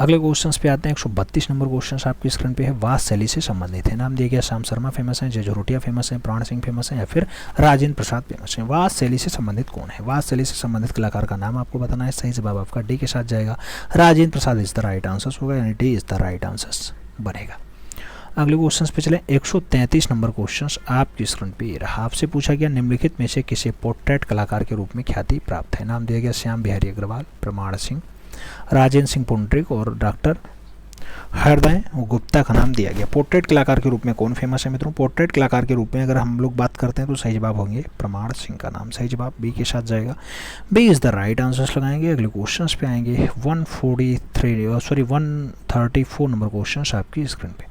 अगले क्वेश्चंस पे आते हैं। 132 नंबर क्वेश्चन आपकी स्क्रीन पे है। वास शैली से संबंधित है। नाम दिया गया श्याम शर्मा फेमस है, जय झरोटिया फेमस है, प्राण सिंह फेमस है या फिर राजेंद्र प्रसाद फेमस है। वास शैली से संबंधित कौन है? वास शैली से संबंधित कलाकार का नाम आपको बताना है। सही जवाब आपका डी के साथ जाएगा, Rajendra Prasad is the right answer होगा, यानी D is the right answer बनेगा। अगले क्वेश्चन पे चले। 133 नंबर क्वेश्चन आपकी स्क्रीन पे रहा। आपसे पूछा गया निम्नलिखित में से किसे पोर्ट्रेट कलाकार के रूप में ख्याति प्राप्त है? नाम दिया गया श्याम बिहारी अग्रवाल, प्रमाण सिंह, राजेंद्र सिंह पुंडरिक और डॉक्टर हृदय गुप्ता का नाम दिया गया। पोर्ट्रेट कलाकार के रूप में कौन फेमस है मित्रों? पोर्ट्रेट कलाकार के रूप में अगर हम लोग बात करते हैं तो सही जवाब होंगे प्रमाण सिंह का नाम। सही जवाब बी के साथ जाएगा, B is the right answer लगाएंगे। अगले क्वेश्चन पे आएंगे। 134 नंबर क्वेश्चन आपकी स्क्रीन पे।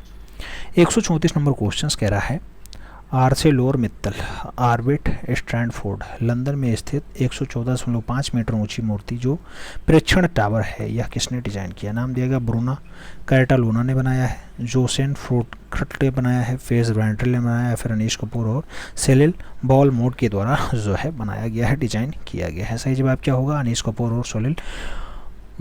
134 नंबर क्वेश्चन कह रहा है आर्सेलोरमित्तल ऑर्बिट स्टैंडफोर्ड लंदन में स्थित 114.5 मीटर ऊंची मूर्ति जो प्रेक्षण टावर है, यह किसने डिजाइन किया? नाम दिया गया ब्रूनो कैटालोना ने बनाया है, जोसेन फ्रूटखट ने बनाया है, फेज वेंट्रल ने बनाया है, फिर अनीश कपूर और सेलिल बॉल मोड के द्वारा जो है बनाया गया है, डिजाइन किया गया है। सही जवाब क्या होगा? अनीश कपूर और सेलिल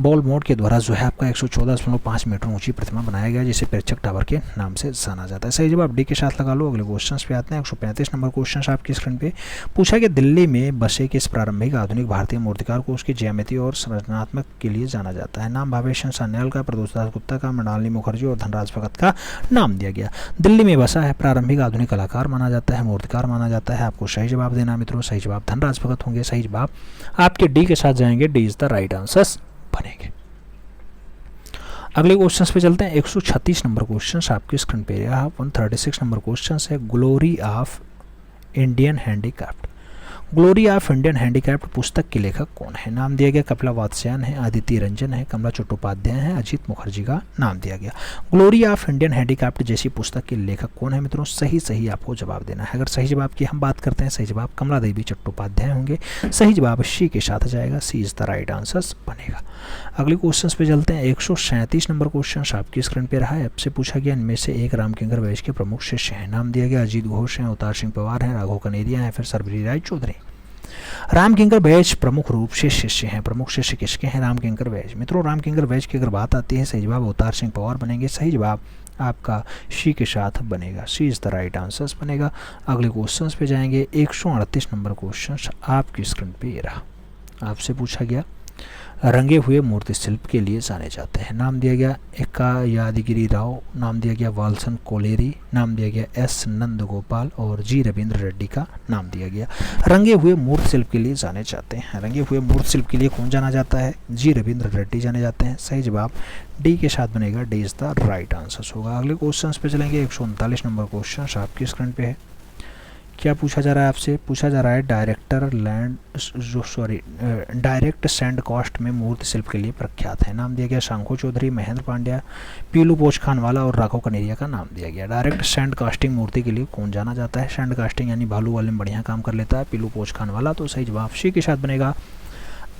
बॉल मोड के द्वारा जो है आपका 114.5 मीटर ऊंची प्रतिमा बनाया गया, जिसे प्रेक्षक टावर के नाम से जाना जाता है। सही जवाब डी के साथ लगा लो। अगले क्वेश्चन पे आते हैं। 135 नंबर क्वेश्चन आपकी स्क्रीन पे। पूछा गया दिल्ली में बसे किस प्रारंभिक आधुनिक भारतीय मूर्तिकार को उसकी ज्यामिति और संरचनात्मक के लिए जाना जाता है? नाम भावेशन सान्याल का, प्रदोष दास गुप्ता का, मृणालिनी मुखर्जी और धनराज भगत का नाम दिया गया। दिल्ली में बसा है प्रारंभिक आधुनिक कलाकार माना जाता है, मूर्तिकार माना जाता है। आपको सही जवाब देना मित्रों। सही जवाब धनराज भगत होंगे। सही जवाब आपके डी के साथ जाएंगे, D is the right answer बनेंगे। अगले क्वेश्चन पे चलते हैं। 136 नंबर क्वेश्चन आपकी स्क्रीन पे। 136 नंबर क्वेश्चन है glory of Indian handicraft. Glory of Indian handicraft पुस्तक के लेखक कौन है? नाम दिया गया कपिला वात्स्यायन है, आदित्य रंजन है, कमला चट्टोपाध्याय है, अजीत मुखर्जी का नाम दिया गया। ग्लोरी ऑफ इंडियन हैंडीक्राफ्ट जैसी पुस्तक के लेखक कौन है मित्रों? सही आपको जवाब देना है। अगर सही जवाब की हम बात करते हैं, सही जवाब कमला देवी चट्टोपाध्याय होंगे। सही जवाब सी के साथ जाएगा, सी इज द राइट आंसर बनेगा। अगले क्वेश्चन पे चलते हैं। 137 नंबर क्वेश्चन आपकी स्क्रीन पे रहा है। आपसे पूछा गया इनमें से एक रामकिंकर वैश के प्रमुख शिष्य हैं। नाम दिया गया अजीत घोष हैं, अवतार सिंह पवार हैं, राघव कनेरिया हैं, फिर सरबरी राय चौधरी। रामकिंकर बैज प्रमुख रूप से शिष्य हैं। प्रमुख शिष्य किसके हैं? रामकिंकर बैज। मित्रों रामकिंकर बैज की अगर बात आती है, सही जवाब अवतार सिंह पवार बनेंगे। सही जवाब आपका सी के साथ बनेगा, सी इज द राइट आंसर बनेगा। अगले क्वेश्चन पे जाएंगे। 138 नंबर क्वेश्चन आपकी स्क्रीन पे ये रहा। आपसे पूछा गया रंगे हुए मूर्ति शिल्प के लिए जाने जाते हैं। नाम दिया गया एक्का यादगिरी राव, नाम दिया गया वाल्सन कोलेरी, नाम दिया गया एस नंदगोपाल और जी रविंद्र रेड्डी का नाम दिया गया। रंगे हुए मूर्ति शिल्प के लिए जाने जाते हैं। रंगे हुए मूर्ति शिल्प के लिए कौन जाना जाता है? जी रविंद्र रेड्डी जाने जाते हैं। सही जवाब डी के साथ बनेगा, D is the right answer होगा। अगले क्वेश्चन पे चलेंगे। 139 नंबर क्वेश्चन आपकी स्क्रीन पे है। क्या पूछा जा रहा है आपसे? पूछा जा रहा है डायरेक्ट सैंड कास्ट में मूर्ति शिल्प के लिए प्रख्यात है। नाम दिया गया शंखू चौधरी, महेंद्र पांड्या, पीलू पोचखानवाला और राघव कनेरिया का नाम दिया गया। डायरेक्ट सैंड कास्टिंग मूर्ति के लिए कौन जाना जाता है? सैंड कास्टिंग यानी बालू वाले में बढ़िया काम कर लेता है पीलू पोचखानवाला, तो सही जवाब सी के साथ बनेगा।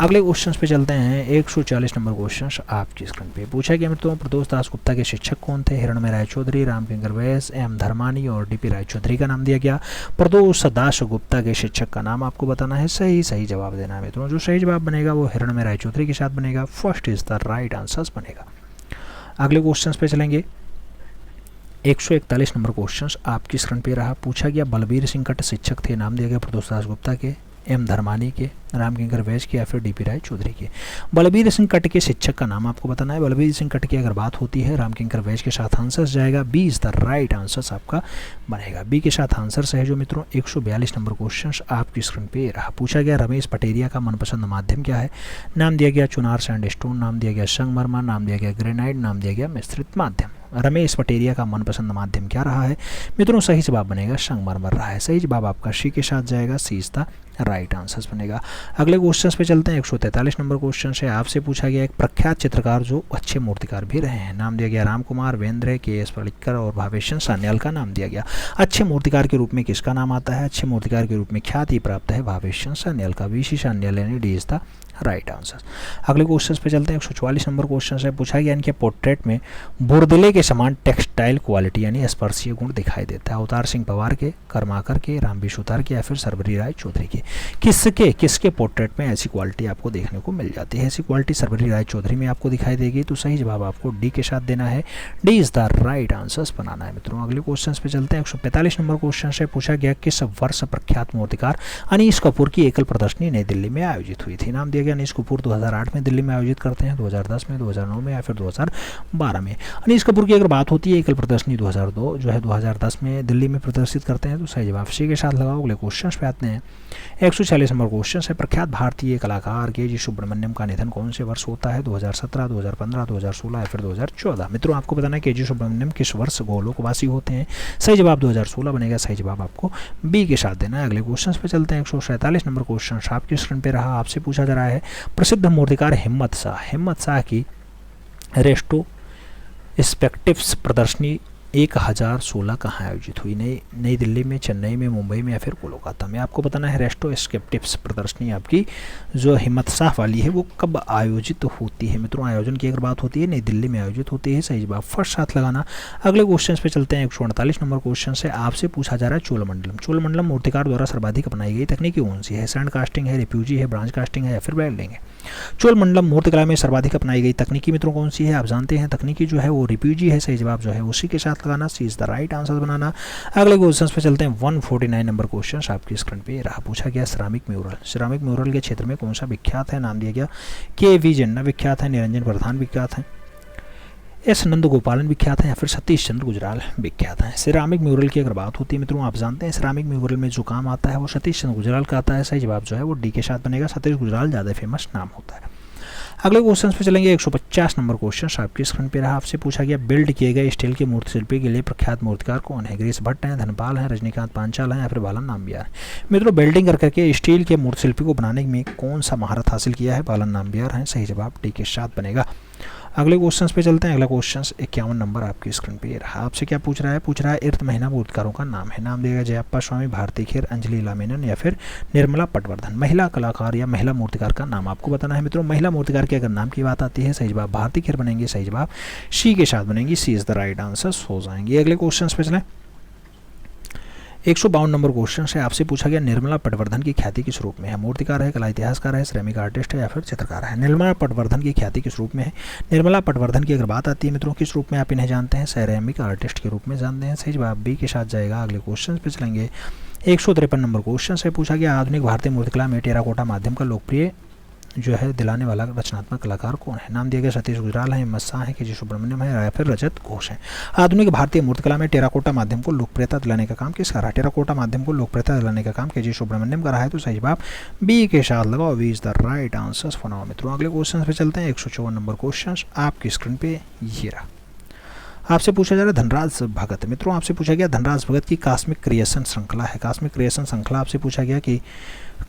अगले क्वेश्चन पे चलते हैं। 140 नंबर क्वेश्चन आपकी स्क्रीन पे पूछा गया मित्रों प्रदोष दास गुप्ता के शिक्षक कौन थे? हिरणमय राय चौधरी, रामकिंकर बैस, एम धर्मानी और डीपी राय चौधरी का नाम दिया गया। प्रदोष दास गुप्ता के शिक्षक का नाम आपको बताना है। सही जवाब देना है मित्रों। जो सही जवाब बनेगा वो हिरणमय राय चौधरी के साथ बनेगा। First is the right answer बनेगा। अगले क्वेश्चन पे चलेंगे। 141 नंबर क्वेश्चन आपकी स्क्रीन पे रहा। पूछा गया बलबीर सिंह कट शिक्षक थे। नाम दिया गया प्रदोष दास गुप्ता के, एम धर्मानी के, रामकिंकर बैस के या फिर डीपी राय चौधरी के। बलबीर सिंह कट के शिक्षक का नाम आपको बताना है। बलबीर सिंह कट की अगर बात होती है रामकिंकर बैस के साथ आंसर जाएगा। B is the right answer आपका बनेगा। बी के साथ आंसर है जो मित्रों। 142 नंबर क्वेश्चन आपकी स्क्रीन पे रहा। पूछा गया रमेश पटेरिया का मनपसंद माध्यम क्या है? नाम दिया गया चुनार सैंडस्टोन, नाम दिया गया संगमरमर, नाम दिया गया ग्रेनाइट, नाम दिया गया मिश्रित माध्यम। रमेश पटेरिया का मनपसंद माध्यम क्या रहा है मित्रों? सही जवाब बनेगा संगमरमर रहा है। सही जवाब आपका सी के साथ जाएगा। सी इज द राइट आंसर बनेगा। अगले क्वेश्चन पे चलते हैं। 143 नंबर क्वेश्चन से आपसे पूछा गया एक प्रख्यात चित्रकार जो अच्छे मूर्तिकार भी रहे हैं। नाम दिया गया राम कुमार, वेंद्र, के एस पलिक्कर और भावेशन सान्याल का नाम दिया गया। अच्छे मूर्तिकार के रूप में किसका नाम आता है? अच्छे मूर्तिकार के रूप में ख्याति प्राप्त है भावेशन सान्याल का। वीसी सान्याल यानी D is the right answer. अगले क्वेश्चन पे चलते हैं। 144 नंबर क्वेश्चन से पूछा गया इनके पोर्ट्रेट में बुरदले के समान टेक्सटाइल क्वालिटी यानी स्पर्शीय गुण दिखाई देता है। अवतार सिंह पवार के, कर्माकर के, रामबी सुतार के या फिर सरवरी राय चौधरी के। किसके पोर्ट्रेट में ऐसी क्वालिटी आपको देखने को मिल जाती है? ऐसी क्वालिटी सरवरी राय चौधरी में आपको दिखाई देगी, तो सही जवाब आपको डी के साथ देना है। D is the right answer बनाना है मित्रों। अगले क्वेश्चन पे चलते हैं। 145 नंबर क्वेश्चन से पूछा गया किस वर्ष प्रख्यात मूर्तिकार अनीश कपूर की एकल प्रदर्शनी नई दिल्ली में आयोजित हुई थी? नाम दिया गया अनीश कपूर 2008 में दिल्ली में आयोजित करते हैं, 2010 में, 2009 में या फिर 2012 में। अनीश कपूर की अगर बात होती है एकल प्रदर्शनी 2002 जो है 2010 में दिल्ली में प्रदर्शित करते हैं, तो सही जवाब सी के साथ लगाओ। अगले क्वेश्चन पे आते हैं। 146 नंबर क्वेश्चन है प्रख्यात भारतीय कलाकार के जी सुब्रमण्यम का निधन कौन से वर्ष होता है? 2017, 2015, 2016 या फिर 2014? मित्रों आपको बताना है के जी सुब्रमण्यम किस वर्ष गोलोकवासी होते हैं? सही जवाब 2016 बनेगा। सही जवाब आपको बी के साथ देना है। अगले क्वेश्चन पे चलते हैं। 147 नंबर क्वेश्चन आपके स्क्रीन पे रहा। आपसे पूछा जा रहा है प्रसिद्ध मूर्तिकार हिम्मत शाह की रेट्रोस्पेक्टिव्स प्रदर्शनी 1016 कहाँ आयोजित हुई? नई दिल्ली में, चेन्नई में, मुंबई में या फिर कोलकाता में? आपको बताना है रेट्रोस्पेक्टिव्स प्रदर्शनी आपकी जो हिम्मत शाह वाली है वो कब आयोजित होती है? मित्रों आयोजन की अगर बात होती है नई दिल्ली में आयोजित होती है। सही जवाब फर्स्ट साथ लगाना। अगले क्वेश्चन पे चलते हैं। 148 नंबर क्वेश्चन से आपसे पूछा जा रहा है चोलमंडलम मूर्तिकार द्वारा सर्वाधिक अपनाई गई तकनीकी कौन सी है? सैंड कास्टिंग है, रिफ्यूजी है, ब्रांच कास्टिंग है या फिर वेल्डिंग है? चोलमंडलम मूर्तिकला में सर्वाधिक अपनाई गई तकनीकी मित्रों कौन सी है? आप जानते हैं तकनीकी जो है वो रिफ्यूजी है। सही जवाब जो है उसी के साथ लगाना। C is the right answer बनाना। अगले क्वेश्चन पे चलते हैं। 149 नंबर क्वेश्चन आपकी स्क्रीन पे रहा। पूछा गया सिरामिक म्यूरल के क्षेत्र में कौन सा विख्यात है? नाम दिया गया के वी जन्ना विख्यात है, निरंजन प्रधान विख्यात है, एस नंदगोपालन विख्यात है या फिर सतीश चंद्र गुजराल विख्यात है? सिरामिक म्यूरल की अगर बात होती है मित्रों आप जानते हैं सिरामिक म्यूरल में जो काम आता है वो सतीश चंद्र गुजराल का आता है। सही जवाब जो है वो डी के साथ बनेगा। सतीश गुजराल ज़्यादा फेमस नाम होता है। अगले क्वेश्चन पे चलेंगे। 150 नंबर क्वेश्चन आपकी स्क्रीन पे रहा। आपसे पूछा गया बिल्ड किए गए स्टील के मूर्ति शिल्पी के लिए प्रख्यात मूर्तिकार कौन है? गिरीश भट्ट हैं, धनपाल हैं, रजनीकांत पांचाल हैं या फिर बालन नाम्बियार? मित्रों बिल्डिंग करके स्टील के मूर्ति शिल्पी को बनाने में कौन सा महारत हासिल किया है? बालन नाम्बियार हैं। सही जवाब डी के साथ बनेगा। अगले क्वेश्चन पे चलते हैं। अगला क्वेश्चन 51 नंबर आपकी स्क्रीन पे रहा। आपसे क्या पूछ रहा है? पूछ रहा है इर्त महीना मूर्तिकारों का नाम है। नाम देगा जयप्पा स्वामी, भारती खेर, अंजलि लामेनन या फिर निर्मला पटवर्धन? महिला कलाकार या महिला मूर्तिकार का नाम आपको बताना है मित्रों। महिला मूर्तिकार के अगर नाम की बात आती है सही जवाब भारती खेर बनेंगे। सही जवाब सी के साथ बनेंगी। सी इज द राइट आंसर हो जाएंगे। अगले क्वेश्चन पे चलें। 152 नंबर क्वेश्चन है, आपसे पूछा गया निर्मला पटवर्धन की ख्याति किस रूप में है? मूर्तिकार है, कला इतिहासकार है, श्रमिक आर्टिस्ट है या फिर चित्रकार है? निर्मला पटवर्धन की ख्याति किस रूप में है? निर्मला पटवर्धन की अगर बात आती है मित्रों, किस रूप में आप इन्हें जानते हैं? श्रमिक आर्टिस्ट के रूप में जानते हैं। सही जवाब बी के साथ जाएगा। अगले क्वेश्चन पे चलेंगे। 153 नंबर क्वेश्चन से पूछा गया आधुनिक भारतीय मूर्तिकला में टेराकोटा माध्यम का लोकप्रिय जो है दिलाने वाला रचनात्मक कलाकार कौन है? नाम दिया गया सतीश गुजराल है, हिम्मत शाह है, के.जी. सुब्रमण्यम है या फिर रजत घोष है? आधुनिक भारतीय मूर्तिकला में टेराकोटा माध्यम को लोकप्रियता दिलाने का काम किसका रहा? टेराकोटा माध्यम को लोकप्रियता दिलाने का काम के.जी. सुब्रमण्यम का रहा है। तो सही जवाब बी के साथ लगाओ, B is the right answer for now. मित्रों अगले क्वेश्चन पे चलते हैं। 154 नंबर क्वेश्चन आपकी स्क्रीन पे ये रहा। आपसे पूछा जा रहा है धनराज भगत। मित्रों आपसे पूछा गया धनराज भगत की कास्मिक क्रिएशन श्रृंखला है। कास्मिक क्रिएशन श्रृंखला आपसे पूछा गया कि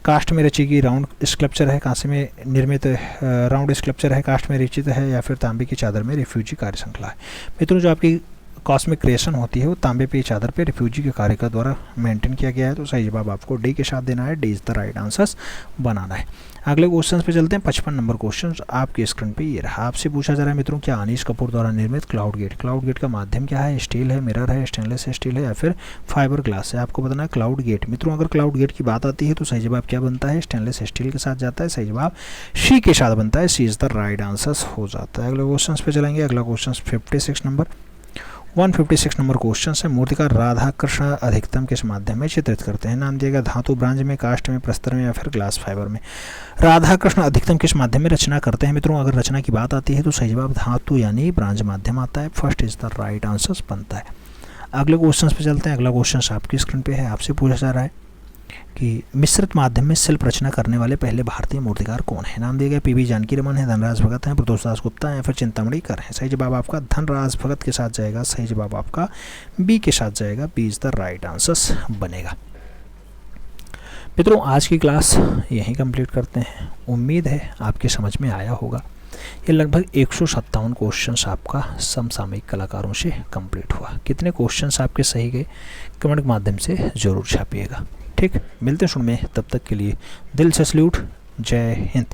कास्ट में रची गई राउंड स्कल्पचर है, कांसे में निर्मित राउंड स्कल्पचर है, कास्ट में रचित है या फिर तांबे की चादर में रिफ्यूजी कार्य श्रृंखला है? मित्रों जो आपकी कॉस्मिक क्रिएशन होती है वो तांबे पे चादर पे रिफ्यूजी के कार्य का द्वारा मेंटेन किया गया है। तो सही जवाब आपको डी के साथ देना है, D is the right answers बनाना है। अगले क्वेश्चन पे चलते हैं। 55 नंबर क्वेश्चन आपकी स्क्रीन पे ये रहा। आपसे पूछा जा रहा है मित्रों क्या अनीश कपूर द्वारा निर्मित क्लाउड गेट का माध्यम क्या है? स्टील है, मिरर है, स्टेनलेस स्टील है या फिर फाइबर ग्लास है? आपको बताना है क्लाउड गेट। मित्रों अगर क्लाउड गेट की बात आती है तो सही जवाब क्या बनता है? स्टेनलेस स्टील के साथ जाता है। सही जवाब सी के साथ बनता है, सी इज द राइट आंसर हो जाता है। अगले क्वेश्चन पे चलेंगे। अगला क्वेश्चन 56 नंबर 156 नंबर क्वेश्चन है। मूर्तिकार राधा कृष्ण अधिकतम किस माध्यम में चित्रित करते हैं? नाम दिया गया धातु, ब्रांज में, कास्ट में, प्रस्तर में या फिर ग्लास फाइबर में? राधा कृष्ण अधिकतम किस माध्यम में रचना करते हैं? मित्रों अगर रचना की बात आती है तो सही जवाब धातु यानी ब्रांज माध्यम आता है। First is the right answer बनता है। अगले क्वेश्चन पे चलते हैं। अगला क्वेश्चन आपकी स्क्रीन पे है। आपसे पूछा जा रहा है कि मिश्रित माध्यम में शिल्प रचना करने वाले पहले भारतीय मूर्तिकार कौन है? नाम दिया गया पी.वी. जानकी रमन है, धनराज भगत है, प्रदोष दास गुप्ता है या फिर चिंतामणि कर है? सही जवाब आपका धनराज भगत के साथ जाएगा। सही जवाब आपका बी के साथ जाएगा, B is the right answer बनेगा। मित्रों आज की क्लास यहीं कंप्लीट करते हैं। उम्मीद है आपके समझ में आया होगा। ये लगभग 157 क्वेश्चंस आपका समसामयिक कलाकारों से कंप्लीट हुआ। कितने क्वेश्चंस आपके सही गए कमेंट के माध्यम से ज़रूर छापिएगा। ठीक, मिलते हैं सुन में, तब तक के लिए दिल से सल्यूट, जय हिंद।